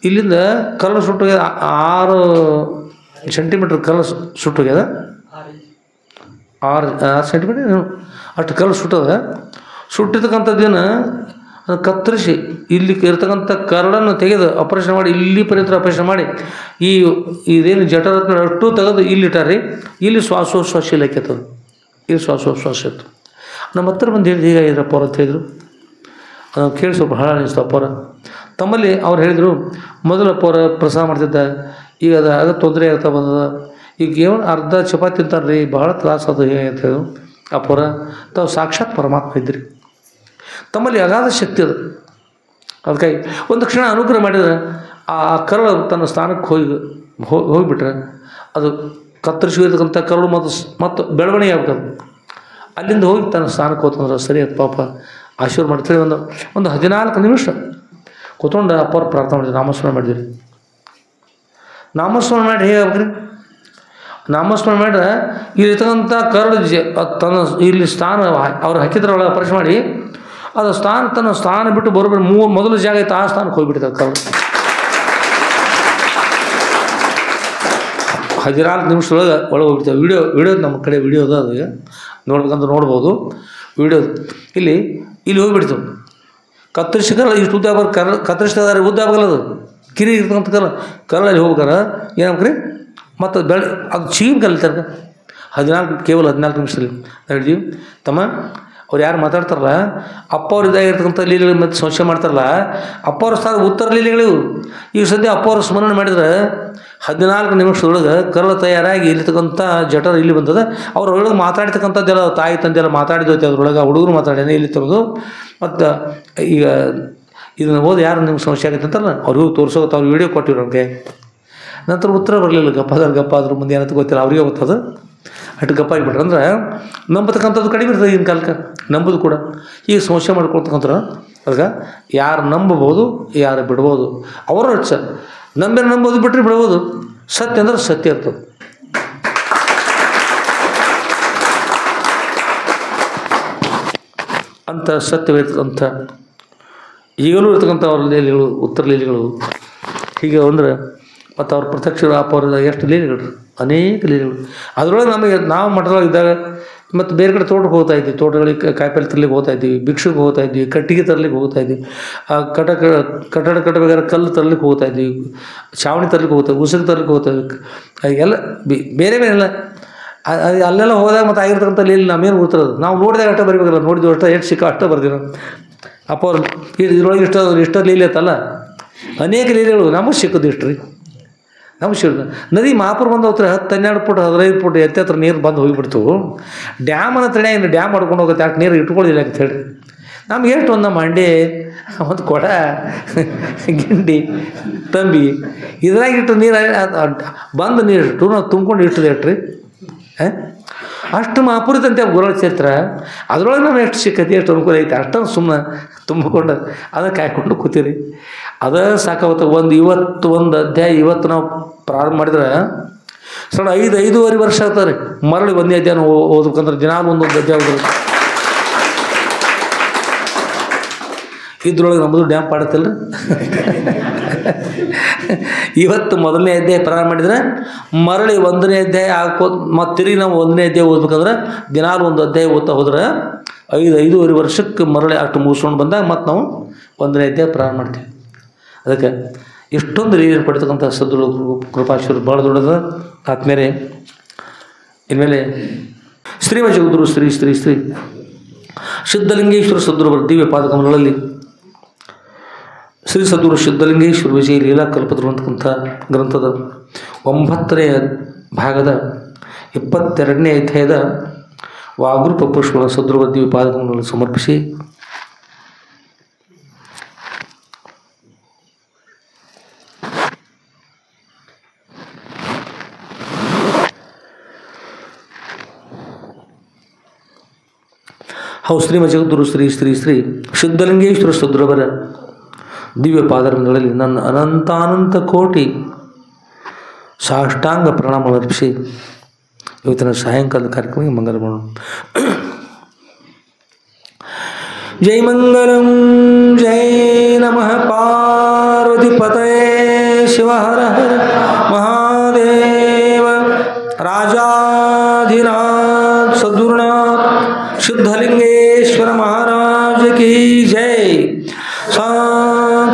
ಇಲ್ಲಿಂದ ಕರಳು ಸುಟ್ಟೋಗ್ಯದ. 6 ಸೆಂಟಿಮೀಟ್ರ್ ಕರಳು ಸುಟ್ಟೋಗ್ಯದ. 6 ಸೆಂಟಿಮೀಟರ್ ಅಷ್ಟು ಕಲ್ಲು ಸುಟ್ಟದ. ಸುಟ್ಟಿರ್ತಕ್ಕಂಥದ್ದೇನು ಅದು ಕತ್ತರಿಸಿ ಇಲ್ಲಿ ಇರ್ತಕ್ಕಂಥ ಕರಳನ್ನು ತೆಗೆದು ಆಪರೇಷನ್ ಮಾಡಿ, ಇಲ್ಲಿ ಪರ್ಯಂತ ಆಪರೇಷನ್ ಮಾಡಿ ಇದೇನು ಜಠರತ್ನ ಅಷ್ಟು ತೆಗೆದು ಇಲ್ಲಿಟ್ಟಾರ್ರಿ. ಇಲ್ಲಿ ಶ್ವಾಸೋಚ್ಛ್ವಾಸ ಇಲ್ಲಕ್ಕೆತ್ತದು, ಇಲ್ಲಿ ಶ್ವಾಸೋಚ್ಛ್ವಾಸ ಇತ್ತು. ನಮ್ಮ ಹತ್ರ ಬಂದು ಹೇಳಿದ್ರು ಹೀಗಾಗಿದ್ರಪ್ಪ ಅವ್ರು ಅಂತ ಹೇಳಿದರು. ಅದು ಕೇಳಿ ಸ್ವಲ್ಪ ಹಳ ಅನಿಸ್ತು ಅಪ್ಪವ್ರ. ತಮ್ಮಲ್ಲಿ ಅವ್ರು ಹೇಳಿದರು, ಮೊದಲು ಅಪ್ಪವ್ರ ಪ್ರಸಾದ ಮಾಡ್ತಿದ್ದ, ಈಗ ಅದು ತೊಂದರೆ ಆಗ್ತಾ ಬಂದದ, ಈಗ ಏನು ಅರ್ಧ ಚಪಾತಿ ತಿಂತಾರೆ ರೀ, ಭಾಳ ತ್ರಾಸ ಅದು ಹೇಗೆ ಅಂತ ಹೇಳಿದ್ರು. ಅಪ್ಪವ್ರ ತಾವು ಸಾಕ್ಷಾತ್ ಪರಮಾತ್ಮ ಇದ್ರಿ, ತಮ್ಮಲ್ಲಿ ಅಗಾಧ ಶಕ್ತಿ ಅದು. ಅದಕ್ಕಾಗಿ ಒಂದು ಕ್ಷಣ ಅನುಗ್ರಹ ಮಾಡಿದರೆ ಆ ಕರಳು ತನ್ನ ಸ್ಥಾನಕ್ಕೆ ಹೋಗಿಬಿಟ್ರೆ ಅದು ಕತ್ತರಿಸಿರ್ತಕ್ಕಂಥ ಕರಳು ಮತ್ತು ಬೆಳವಣಿಗೆ ಆಗ್ತದೆ. ಅಲ್ಲಿಂದ ಹೋಗಿ ತನ್ನ ಸ್ಥಾನಕ್ಕೆ ಹೋತಂದ್ರೆ ಸರಿ ಅದು ಪಾಪ ಆಶೀರ್ವಾದ ಮಾಡ್ತೀವಿ. ಒಂದು 14 ನಿಮಿಷ ಕೂತ್ಕೊಂಡು ಅಪ್ಪವ್ರು ಪ್ರಾರ್ಥನೆ ಮಾಡಿದ್ವಿ, ನಾಮಸ್ಮರಣೆ ಮಾಡಿದ್ವಿ. ನಾಮಸ್ಮರಣೆ ಮಾಡಿ ಹೇಗೆ ಆಗ್ಬೇಕ್ರಿ? ನಾಮಸ್ಮರಣೆ ಮಾಡಿದ್ರೆ ಇಲ್ಲಿರ್ತಕ್ಕಂಥ ಕರಳು ತನ್ನ ಇಲ್ಲಿ ಸ್ಥಾನ ಅವ್ರು ಹಾಕಿದ್ರೆ ಒಳಗೆ ಪರೀಕ್ಷೆ ಮಾಡಿ ಅದು ತನ್ನ ಸ್ಥಾನ ಬಿಟ್ಟು ಬರೋಬ್ಬರಿ ಮೊದಲು ಜಾಗ ಐತೆ ಆ ಸ್ಥಾನಕ್ಕೆ ಹೋಗಿಬಿಡ್ತಾರೆ ಕರಳು. 14 ನಿಮಿಷದೊಳಗೆ ಒಳಗೆ ಹೋಗ್ಬಿಡ್ತೇವೆ. ವಿಡಿಯೋ ನಮ್ಮ ಕಡೆ ವಿಡಿಯೋ ಅದ, ಅದು ನೋಡ್ಬೇಕಂತ ನೋಡ್ಬೋದು ವಿಡಿಯೋ. ಇಲ್ಲಿ ಹೋಗಿಬಿಡ್ತೇವೆ. ಕತ್ತರಿಸಿ ಕರಳು ಇಷ್ಟು ಉದ್ದ ಆಗ್ಬಾರ್ದು, ಕತ್ತರಿಸಿದಾರೆ ಉದ್ದ ಆಗಲ್ಲ, ಅದು ಕಿರಿ ಇರ್ತಕ್ಕಂಥ ಕರಳಲ್ಲಿ ಹೋಗ್ಬೇಕಾರ ಏನಾಗ್ರಿ ಮತ್ತು ಅದು ಚೀಮ್ ಕಲಿತಾರೆ. ಕೇವಲ 14 ನಿಮಿಷದಲ್ಲಿ ಹೇಳಿದ್ವಿ. ತಮ್ಮ ಅವ್ರು ಯಾರು ಮಾತಾಡ್ತಾರಲ್ಲ ಅಪ್ಪವ್ರು ಇದಾಗಿರ್ತಕ್ಕಂಥ ಲೀಲೆಗಳು ಮತ್ತು ಸಂಶಯ ಮಾಡ್ತಾರಲ್ಲ, ಅಪ್ಪವ್ರ ಸ್ಥಾನ ಉತ್ತರ ಲೀಲೆಗಳು. ಈಗ ಸದ್ಯ ಅಪ್ಪವ್ರ ಸ್ಮರಣೆ ಮಾಡಿದ್ರೆ 14 ನಿಮಿಷದೊಳಗೆ ಕರಳು ತಯಾರಾಗಿ ಇಲ್ಲಿರ್ತಕ್ಕಂಥ ಜಠರ ಇಲ್ಲಿ ಬಂದದ. ಅವ್ರೊಳಗೆ ಮಾತಾಡ್ತಕ್ಕಂಥದ್ದೆಲ್ಲ ತಾಯಿ ತಂದೆಲ್ಲ ಮಾತಾಡಿದೈತೆ, ಅದ್ರೊಳಗೆ ಹುಡುಗರು ಮಾತಾಡ್ಯಾನೆ ಇಲ್ಲಿ ತರೋದು. ಮತ್ತು ಈಗ ಇದನ್ನು ಓದಿ ಯಾರು ನಿಮ್ಗೆ ಸಮಸ್ಯೆ ಆಗೈತೆ ಅಂತಾರಲ್ಲ ಅವ್ರಿಗೂ ತೋರಿಸೋಕೆ ಅವ್ರು ವೀಡಿಯೋ ಕೊಟ್ಟಿವ್ರು ಅವ್ರಿಗೆ. ನಂತರ ಉತ್ತರ ಬರಲಿಲ್ಲ, ಗಪ್ಪ ಅದ್ರ ಮುಂದೆ ಏನಂತ ಗೊತ್ತಿಲ್ಲ, ಅವ್ರಿಗೆ ಗೊತ್ತದು. ಅಷ್ಟು ಗಪ್ಪ ಆಗಿಬಿಟ್ರೆ ಅಂದ್ರೆ ನಂಬತಕ್ಕಂಥದ್ದು ಕಡಿಮೆ ಇರ್ತದೆ ಈಗಿನ ಕಾಲಕ್ಕೆ, ನಂಬೋದು ಕೂಡ. ಈಗ ಸಮಸ್ಯೆ ಮಾಡ್ಕೊಳ್ತಕ್ಕಂಥ ಅದಕ್ಕೆ ಯಾರು ನಂಬಬಹುದು, ಯಾರು ಬಿಡ್ಬೋದು, ಅವರ ನಂಬೋದು ಬಿಟ್ಟರೆ ಬಿಡ್ಬೋದು. ಸತ್ಯ ಅಂದ್ರೆ ಸತ್ಯ ಇರ್ತದೆ. ಅಂಥ ಸತ್ಯವಿರ್ತಕ್ಕಂಥ ಈಗಲೂ ಇರ್ತಕ್ಕಂಥ ಅವ್ರ ಲೀಲೆಗಳು, ಉತ್ತರ ಲೀಲೆಗಳು ಹೀಗೆ ಅಂದರೆ ಮತ್ತು ಅವ್ರ ಪ್ರತ್ಯಕ್ಷ ಅಪ್ಪವ್ರ ಎಷ್ಟು ಲೀಲೆಗಳು, ಅನೇಕ ಲೀಲೆಗಳು. ಅದರೊಳಗೆ ನಾವು ಮಠದೊಳಗಿದ್ದಾಗ ಮತ್ತು ಬೇರೆ ಕಡೆ ತೋಟಕ್ಕೆ ಹೋಗ್ತಾ ಇದ್ವಿ, ತೋಟಗಳಿಗೆ ಕಾಯಿಪಲ್ಲೆ ತರಲಿಕ್ಕೆ ಹೋಗ್ತಾ ಇದ್ವಿ, ಭಿಕ್ಷೆಗೆ ಹೋಗ್ತಾ ಇದ್ವಿ, ಕಟ್ಟಿಗೆ ತರಲಿಕ್ಕೆ ಹೋಗ್ತಾ ಇದ್ವಿ, ಕಟ್ಟಡ ಕಟ್ಟಬೇಕಾದ್ರೆ ಕಲ್ಲು ತರಲಿಕ್ಕೆ ಹೋಗ್ತಾ ಇದ್ವಿ, ಛಾವಣಿ ತರಲಿಕ್ಕೆ ಹೋಗ್ತಾ ಇದ್ವಿ, ಉಸುಕು ತರಲಿಕ್ಕೆ ಹೋಗ್ತಾ ಇದ್ವಿ. ಎಲ್ಲ ಬೇರೆ ಬೇರೆ ಎಲ್ಲ ಅಲ್ಲೆಲ್ಲ ಹೋದಾಗ ಮತ್ತು ಆಗಿರ್ತಕ್ಕಂಥ ಲೀಲೆ ನಮ್ಮೇನು ಗೊತ್ತಿರೋದು, ನಾವು ನೋಡಿದಾಗ ಅಷ್ಟೇ ಬರಿಬೇಕಲ್ಲ, ನೋಡಿದ್ವಿ ಅಷ್ಟೇ ಎಷ್ಟು ಸಿಕ್ಕ ಅಷ್ಟೇ ಬರ್ತೀವಿ ನಾವು. ಅಪ್ಪ ಅವ್ರು ಇದ್ರೊಳಗೆ ಇಷ್ಟ ಲೀಲೆ ಐತಲ್ಲ, ಅನೇಕ ಲೀಲೆಗಳು ನಮಗೆ ಸಿಕ್ಕೋದು ಇಷ್ಟು ರೀ, ನಮಗೆ ಸಿಕ್ಕ. ನದಿ ಮಹಾಪುರ ಬಂದು ಹೋಗ್ತಾರೆ 10-12 ಫುಟ್ 15 ಫುಟ್ ಎತ್ತೆ ಹತ್ರ ನೀರು ಬಂದು ಹೋಗಿಬಿಡ್ತು. ಡ್ಯಾಮನ್ನು ತಡೆಯಿಂದ ಡ್ಯಾಮ್ ಮಾಡ್ಕೊಂಡು ಹೋಗುತ್ತೆ, ಯಾಕೆ ನೀರು ಇಟ್ಕೊಳ್ಳಿಲ್ಲ ಅಂತ ಹೇಳಿ. ನಮ್ಗೆ ಎಷ್ಟು ಒಂದು ಮಂಡೆ, ಒಂದು ಕೊಡ, ಗಿಂಡಿ, ತಂಬಿ ಇದ್ರಾಗಿಟ್ಟು ನೀರು ಬಂದು ನೀರಿಟ್ಟು ನಾವು ತುಂಬ್ಕೊಂಡು ಇಟ್ಟಿದೆ ಇಟ್ರಿ. ಅಷ್ಟು ಮಹಾಪುರಿತಂತೆ ಗುರುಗಳು ಸೇರ್ತಾರೆ. ಅದರೊಳಗೆ ನಾವು ಎಷ್ಟು ಸಿಕ್ಕತಿ, ಎಷ್ಟು ಅನುಕೂಲ ಐತೆ ಅಷ್ಟನ್ನು ಸುಮ್ಮನೆ ತುಂಬಿಕೊಂಡು ಅದನ್ನು ಕಾಯ್ಕೊಂಡು ಕೂತೀರಿ. ಅದೇ ಸಾಕಾಗುತ್ತೆ. ಒಂದು ಅಧ್ಯಾಯ ಇವತ್ತು ನಾವು ಪ್ರಾರಂಭ ಮಾಡಿದ್ರೆ ಸಣ್ಣ 5-5.5 ವರ್ಷ ಆಗ್ತಾರೆ ಮರಳಿ ಒಂದೇ ಅಧ್ಯಾಯ ಓದ್ಬೇಕಂದ್ರೆ ದಿನ ಒಂದೊಂದು ಅಧ್ಯಾಯ ಓದಿದ್ರು. ಇದ್ರೊಳಗೆ ನಮ್ಮದು ಡ್ಯಾಮ್ ಪಾಡತ್ತಲ್ರಿ. ಇವತ್ತು 1ನೇ ಅಧ್ಯಾಯ ಪ್ರಾರಂಭ ಮಾಡಿದರೆ ಮರಳಿ 1ನೇ ಅಧ್ಯಾಯ ಮತ್ತು ತಿರುಗಿ ನಾವು 1ನೇ ಅಧ್ಯಾಯ ಓದ್ಬೇಕಂದ್ರೆ ದಿನಾಲು ಒಂದು ಅಧ್ಯಾಯ ಓದ್ತಾ ಹೋದ್ರೆ 5-5.5 ವರ್ಷಕ್ಕೆ ಮರಳಿ ಅಷ್ಟು ಮುಗಿಸ್ಕೊಂಡು ಬಂದಾಗ ಮತ್ತು ನಾವು 1ನೇ ಅಧ್ಯಾಯ ಪ್ರಾರಂಭ ಮಾಡ್ತೀವಿ. ಅದಕ್ಕೆ ಇಷ್ಟೊಂದು ರೀತಿಯಲ್ಲಿ ಪಡ್ತಕ್ಕಂಥ ಸದ್ಗುರು ಕೃಪಾಶೀರ್ವಾದ ಭಾಳ ದೊಡ್ಡದ. ಆದ್ಮೇಲೆ ಇನ್ಮೇಲೆ ಶ್ರೀಮ ಜಗದ್ಗುರು ಶ್ರೀ ಶ್ರೀ ಶ್ರೀ ಸಿದ್ಧಲಿಂಗೇಶ್ವರ ಸದ್ಗುರುವರ ದಿವ್ಯ ಪಾದಕಮಲಗಳಲ್ಲಿ ಶ್ರೀ ಸದ್ಗುರು ಸಿದ್ಧಲಿಂಗೇಶ್ವರ ವಿಜಯ ಲೀಲಾ ಕಲ್ಪತರು ಅಂತಕ್ಕಂಥ ಗ್ರಂಥದ 9ನೇ ಭಾಗದ 22ನೇ ಅಧ್ಯಾಯದ ವಾಗೃಪ ಪುಷ್ಪಗಳ ಸದ್ಗುರುವರ ದಿವ್ಯ ಪಾದಕಮಲಗಳಲ್ಲಿ ಸಮರ್ಪಿಸಿ ಶ್ರೀಮ ಜಗದ್ಗುರು ಶ್ರೀ ಶ್ರೀ ಶ್ರೀ ಸಿದ್ಧಲಿಂಗೇಶ್ವರ ಸದ್ಗುರುವರ ದಿವ್ಯ ಪಾದಗಳಲ್ಲಿ ನನ್ನ ಅನಂತಾನಂತ ಕೋಟಿ ಸಾಷ್ಟಾಂಗ ಪ್ರಣಾಮ ಅರ್ಪಿಸಿ ಇವತ್ತಿನ ಸಾಯಂಕಾಲದ ಕಾರ್ಯಕ್ರಮಕ್ಕೆ ಮಂಗಲ ಮಾಡೋಣ. ಜೈ ಮಂಗಲಂ ಜೈ ನಮಃ ಪಾರ್ವತಿ ಪತಯೇ ಶಿವ ಹರ ಹರ ಮಹಾದೇವ ರಾಜಾಧಿರಾಜ सिद्धलिंगेश्वर महाराज की जय।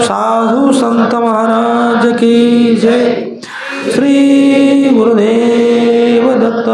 साधु संत महाराज की जय। श्री गुरुदेव दत्त